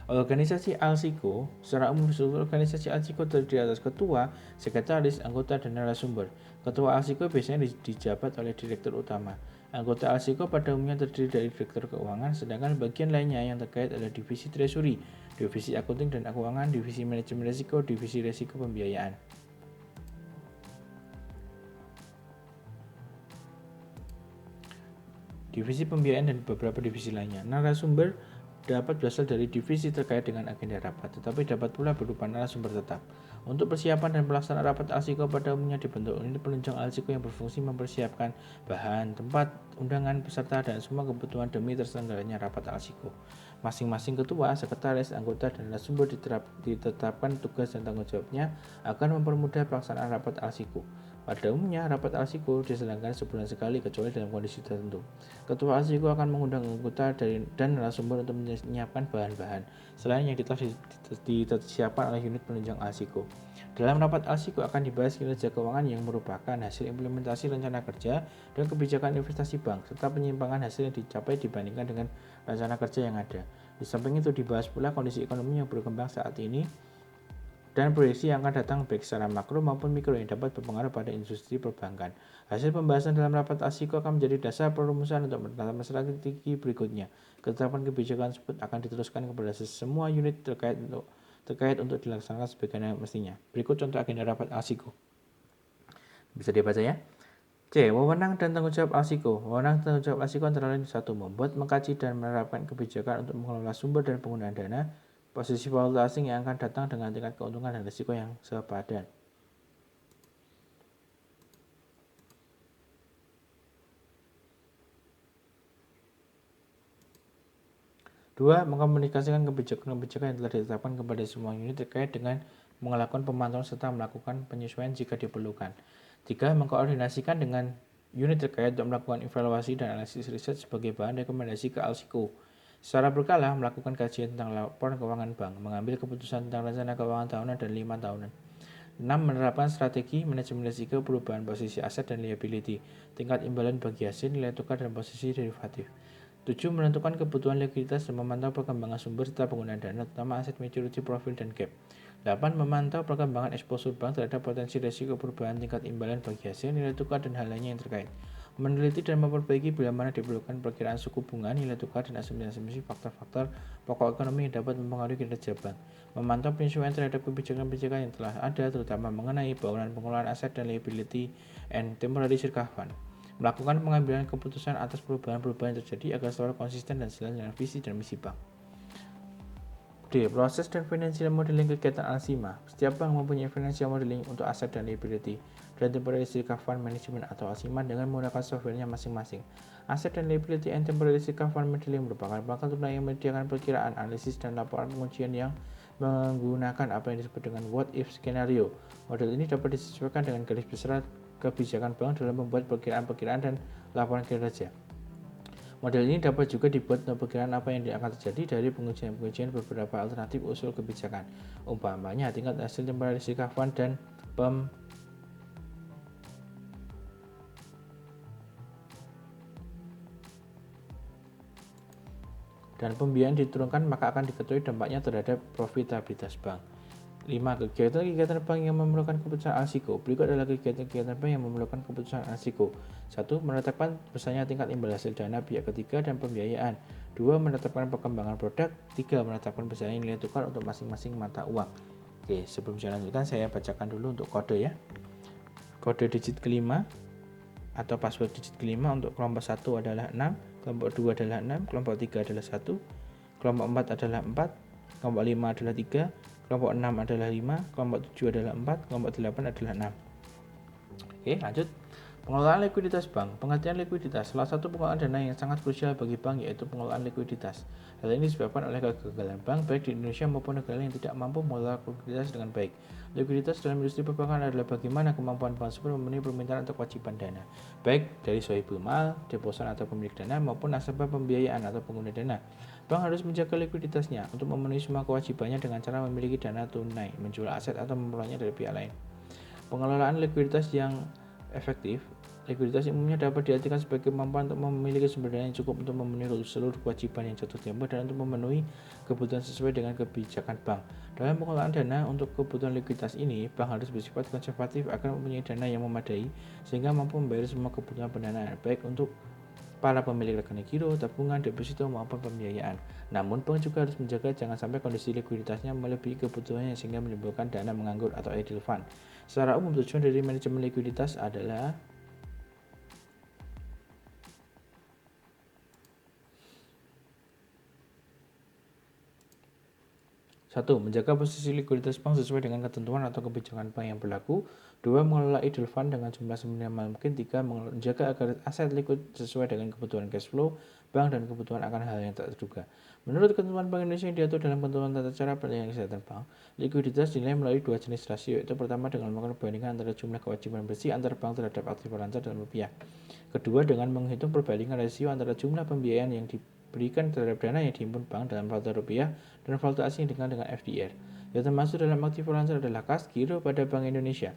Organisasi ASICO, secara umum struktur organisasi ASICO terdiri atas ketua, sekretaris, anggota, dan narasumber. Ketua ASICO biasanya dijabat oleh direktur utama. Anggota ASICO pada umumnya terdiri dari direktur keuangan, sedangkan bagian lainnya yang terkait adalah divisi treasury, divisi akunting dan keuangan, divisi manajemen risiko, divisi risiko pembiayaan. Divisi pembiayaan dan beberapa divisi lainnya. Narasumber dapat berasal dari divisi terkait dengan agenda rapat, tetapi dapat pula berupa narasumber tetap. Untuk persiapan dan pelaksanaan rapat ASICO pada umumnya dibentuk unit penunjang ASICO yang berfungsi mempersiapkan bahan, tempat, undangan, peserta, dan semua kebutuhan demi terselenggaranya rapat ASICO. Masing-masing ketua, sekretaris, anggota, dan narasumber ditetapkan tugas dan tanggung jawabnya akan mempermudah pelaksanaan rapat ASICO. Pada umumnya, rapat ASICO diselenggarakan sebulan sekali kecuali dalam kondisi tertentu. Ketua ASICO akan mengundang anggota dan narasumber untuk menyiapkan bahan-bahan selain yang telah disiapkan oleh unit penunjang ASICO. Dalam rapat ASICO akan dibahas kinerja keuangan yang merupakan hasil implementasi rencana kerja dan kebijakan investasi bank, serta penyimpangan hasil yang dicapai dibandingkan dengan rencana kerja yang ada. Di samping itu dibahas pula kondisi ekonomi yang berkembang saat ini dan proyeksi yang akan datang baik secara makro maupun mikro yang dapat berpengaruh pada industri perbankan. Hasil pembahasan dalam rapat ASICO akan menjadi dasar perumusan untuk menetapkan strategi berikutnya. Ketetapan kebijakan tersebut akan diteruskan kepada semua unit terkait untuk dilaksanakan sebagaimana mestinya. Berikut contoh agenda rapat ASICO. Bisa dibaca ya. C. Wewenang dan tanggung jawab ASICO. Wewenang dan tanggung jawab ASICO antara lain 1. Membuat, mengkaji, dan menerapkan kebijakan untuk mengelola sumber dan penggunaan dana, posisi valuta asing yang akan datang dengan tingkat keuntungan dan risiko yang sepadan. 2. Mengkomunikasikan kebijakan-kebijakan yang telah ditetapkan kepada semua unit terkait dengan melakukan pemantauan serta melakukan penyesuaian jika diperlukan. 3. Mengkoordinasikan dengan unit terkait untuk melakukan evaluasi dan analisis riset sebagai bahan rekomendasi ke ASICO. Secara berkala, melakukan kajian tentang laporan keuangan bank, mengambil keputusan tentang rencana keuangan tahunan dan 5 tahunan. 6. Menerapkan strategi manajemen risiko perubahan posisi aset dan liability, tingkat imbalan bagi hasil, nilai tukar, dan posisi derivatif. 7. Menentukan kebutuhan likuiditas dan memantau perkembangan sumber serta penggunaan dana, terutama aset maturity profile dan gap. 8. Memantau perkembangan eksposur bank terhadap potensi risiko perubahan tingkat imbalan bagi hasil, nilai tukar, dan hal lainnya yang terkait. Meneliti dan memperbaiki bila mana diperlukan perkiraan suku bunga, nilai tukar, dan asumsi faktor-faktor pokok ekonomi yang dapat mempengaruhi kinerja bank. Memantau penyesuaian terhadap kebijakan-kebijakan yang telah ada, terutama mengenai bangunan pengelolaan aset dan liability and temporary reserve fund. Melakukan pengambilan keputusan atas perubahan-perubahan yang terjadi agar selalu konsisten dan sejalan dengan visi dan misi bank. D. Proses dan financial modeling kegiatan ASIMA. Setiap bank mempunyai financial modeling untuk aset dan liability dan temporary reserve fund management atau ASIMA dengan menggunakan softwarenya masing-masing. Aset dan liability and temporary reserve fund modeling merupakan perangkat lunak yang menyediakan perkiraan, analisis, dan laporan pengujian yang menggunakan apa yang disebut dengan what if skenario. Model ini dapat disesuaikan dengan garis besar kebijakan bank dalam membuat perkiraan-perkiraan dan laporan kinerja. Model ini dapat juga dibuat untuk perkiraan apa yang akan terjadi dari pengujian-pengujian beberapa alternatif usul kebijakan, umpamanya tingkat hasil temporary reserve fund dan pembiayaan diturunkan, maka akan diketahui dampaknya terhadap profitabilitas bank. 5. Kegiatan-kegiatan bank yang memerlukan keputusan ASICO. Berikut adalah kegiatan-kegiatan bank yang memerlukan keputusan ASICO. 1. Menetapkan besarnya tingkat imbal hasil dana pihak ketiga dan pembiayaan. 2. Menetapkan perkembangan produk. 3. Menetapkan besarnya nilai tukar untuk masing-masing mata uang. Oke, sebelum saya lanjutkan, saya bacakan dulu untuk kode ya. Kode digit kelima atau password digit kelima untuk kelompok 1 adalah 6, kelompok 2 adalah 6, kelompok 3 adalah 1, kelompok 4 adalah 4, kelompok 5 adalah 3, kelompok 6 adalah 5, kelompok 7 adalah 4, kelompok 8 adalah 6. Oke, lanjut. Pengelolaan likuiditas bank. Pengertian likuiditas, salah satu pengelolaan dana yang sangat krusial bagi bank yaitu pengelolaan likuiditas. Hal ini disebabkan oleh kegagalan bank baik di Indonesia maupun negara yang tidak mampu mengelola likuiditas dengan baik. Likuiditas dalam industri perbankan adalah bagaimana kemampuan bank tersebut memenuhi permintaan untuk kewajiban dana, baik dari sohibul mal, deposan atau pemilik dana maupun nasabah pembiayaan atau pengguna dana. Bank harus menjaga likuiditasnya untuk memenuhi semua kewajibannya dengan cara memiliki dana tunai, menjual aset atau memperolehnya dari pihak lain. Pengelolaan likuiditas yang efektif. Likuiditas umumnya dapat diartikan sebagai kemampuan untuk memiliki sumber dana yang cukup untuk memenuhi seluruh kewajiban yang jatuh tempo dan untuk memenuhi kebutuhan sesuai dengan kebijakan bank. Dalam pengelolaan dana untuk kebutuhan likuiditas ini, bank harus bersifat konservatif agar mempunyai dana yang memadai sehingga mampu membayar semua kebutuhan pendanaan, baik untuk para pemilik rekening giro, tabungan, deposito maupun pembiayaan. Namun, bank juga harus menjaga jangan sampai kondisi likuiditasnya melebihi kebutuhannya sehingga menimbulkan dana menganggur atau idle fund. Secara umum, tujuan dari manajemen likuiditas adalah 1. Menjaga posisi likuiditas bank sesuai dengan ketentuan atau kebijakan bank yang berlaku. 2. Mengelola idle fund dengan jumlah seminimal mungkin. 3. Menjaga agar aset likuid sesuai dengan kebutuhan cash flow bank dan kebutuhan akan hal yang tak terduga. Menurut ketentuan Bank Indonesia yang diatur dalam ketentuan tata cara pelayanan kesehatan bank, likuiditas dinilai melalui dua jenis rasio, yaitu pertama dengan melakukan perbandingan antara jumlah kewajiban bersih antar bank terhadap aktif lancar dalam rupiah. Kedua, dengan menghitung perbandingan rasio antara jumlah pembiayaan yang diberikan terhadap dana yang dihimpun bank dalam valuta rupiah dan valuta asing dengan FDR. Yang termasuk dalam aktif lancar adalah kas, giro pada Bank Indonesia,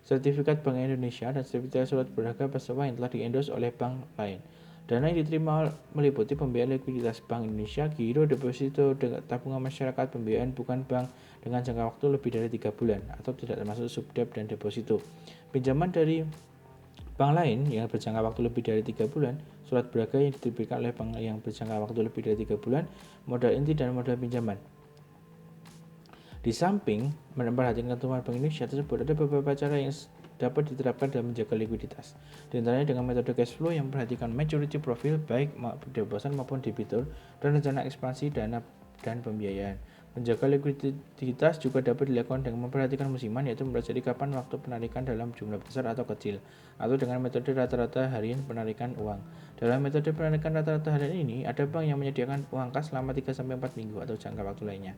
sertifikat Bank Indonesia, dan sertifikat surat berharga peserta yang telah diendos oleh bank lain. Dana yang diterima meliputi pembiayaan likuiditas Bank Indonesia, giro, deposito, tabungan masyarakat, pembiayaan bukan bank dengan jangka waktu lebih dari 3 bulan atau tidak termasuk subdep dan deposito. Pinjaman dari bank lain yang berjangka waktu lebih dari 3 bulan, surat berharga yang diterbitkan oleh bank yang berjangka waktu lebih dari 3 bulan, modal inti dan modal pinjaman. Di samping memperhatikan ketentuan Bank Indonesia tersebut, ada beberapa cara yang dapat diterapkan dalam menjaga likuiditas. Di antaranya dengan metode cash flow yang memperhatikan maturity profile baik deposan maupun debitur dan rencana ekspansi dana dan pembiayaan. Menjaga likuiditas juga dapat dilakukan dengan memperhatikan musiman, yaitu mempelajari kapan waktu penarikan dalam jumlah besar atau kecil, atau dengan metode rata-rata harian penarikan uang. Dalam metode penarikan rata-rata harian ini, ada bank yang menyediakan uang kas selama 3-4 minggu atau jangka waktu lainnya.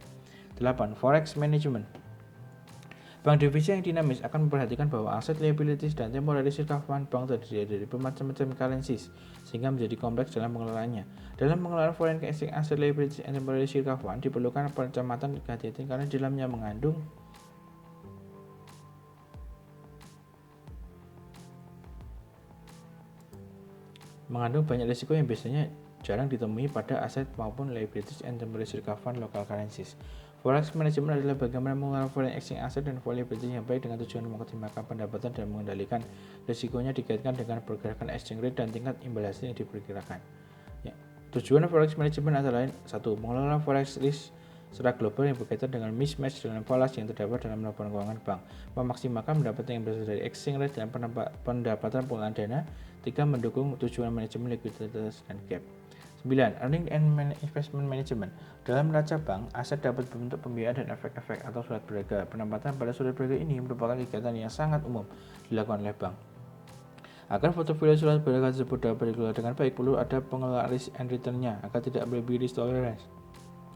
8. Forex Management. Bank devisa yang dinamis akan memperhatikan bahwa aset, liabilities, dan temporal reserve fund bank terdiri dari bermacam-macam currencies, sehingga menjadi kompleks dalam pengelolaannya. Dalam pengelolaan foreign exchange asset, liabilities, and temporal reserve fund diperlukan pencermatan kehati-hatian karena di dalamnya mengandung banyak risiko yang biasanya jarang ditemui pada aset maupun liabilities and temporal reserve fund local currencies. Forex management adalah bagaimana mengelola foreign exchange aset dan liabilities yang baik dengan tujuan mengoptimalkan pendapatan dan mengendalikan risikonya dikaitkan dengan pergerakan exchange rate dan tingkat imbal hasil yang diperkirakan. Ya. Tujuan forex management antara lain 1. Mengelola forex risk secara global yang berkaitan dengan mismatch dengan falas yang terdapat dalam laporan keuangan bank, memaksimalkan pendapatan yang berasal dari exchange rate dan pendapatan pengolahan dana. 3. Mendukung tujuan manajemen likuiditas dan gap. 9. Earning and Investment Management. Dalam neraca bank, aset dapat berbentuk pembiayaan dan efek-efek atau surat berharga. Penempatan pada surat berharga ini merupakan kegiatan yang sangat umum dilakukan oleh bank. Agar portofolio surat berharga tersebut dapat dikelola dengan baik, perlu ada pengelolaan risk and return-nya agar tidak melebihi risk tolerance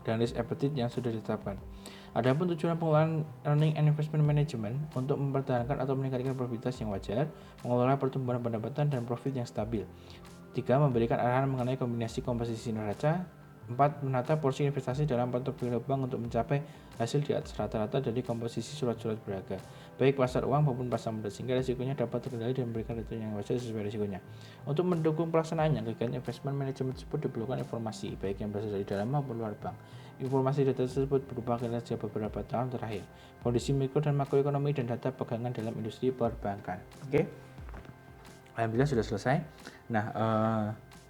dan risk appetite yang sudah ditetapkan. Adapun tujuan pengelolaan Earning and Investment Management untuk mempertahankan atau meningkatkan profitabilitas yang wajar, mengelola pertumbuhan pendapatan dan profit yang stabil. 3. Memberikan arahan mengenai kombinasi komposisi neraca. 4. Menata porsi investasi dalam portofolio bank untuk mencapai hasil di atas rata-rata dari komposisi surat-surat berharga, baik pasar uang maupun pasar modal, sehingga risikonya dapat terkendali dan memberikan return yang wajar sesuai risikonya. Untuk mendukung pelaksanaannya, kegiatan investment management tersebut diperlukan informasi, baik yang berasal dari dalam maupun luar bank. Informasi data tersebut berupa kinerja beberapa tahun terakhir, kondisi mikro dan makroekonomi, dan data pegangan dalam industri perbankan. Oke. Alhamdulillah sudah selesai. Nah,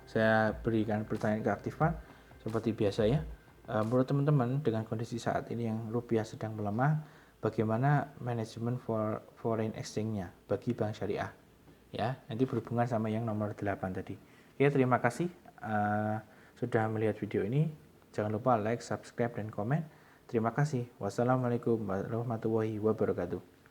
saya berikan pertanyaan keaktifan seperti biasa ya. Menurut teman-teman dengan kondisi saat ini yang rupiah sedang melemah, bagaimana manajemen foreign exchange-nya bagi bank syariah? ya. Nanti berhubungan sama yang nomor 8 tadi. Oke, terima kasih sudah melihat video ini. Jangan lupa like, subscribe, dan komen. Terima kasih. Wassalamualaikum warahmatullahi wabarakatuh.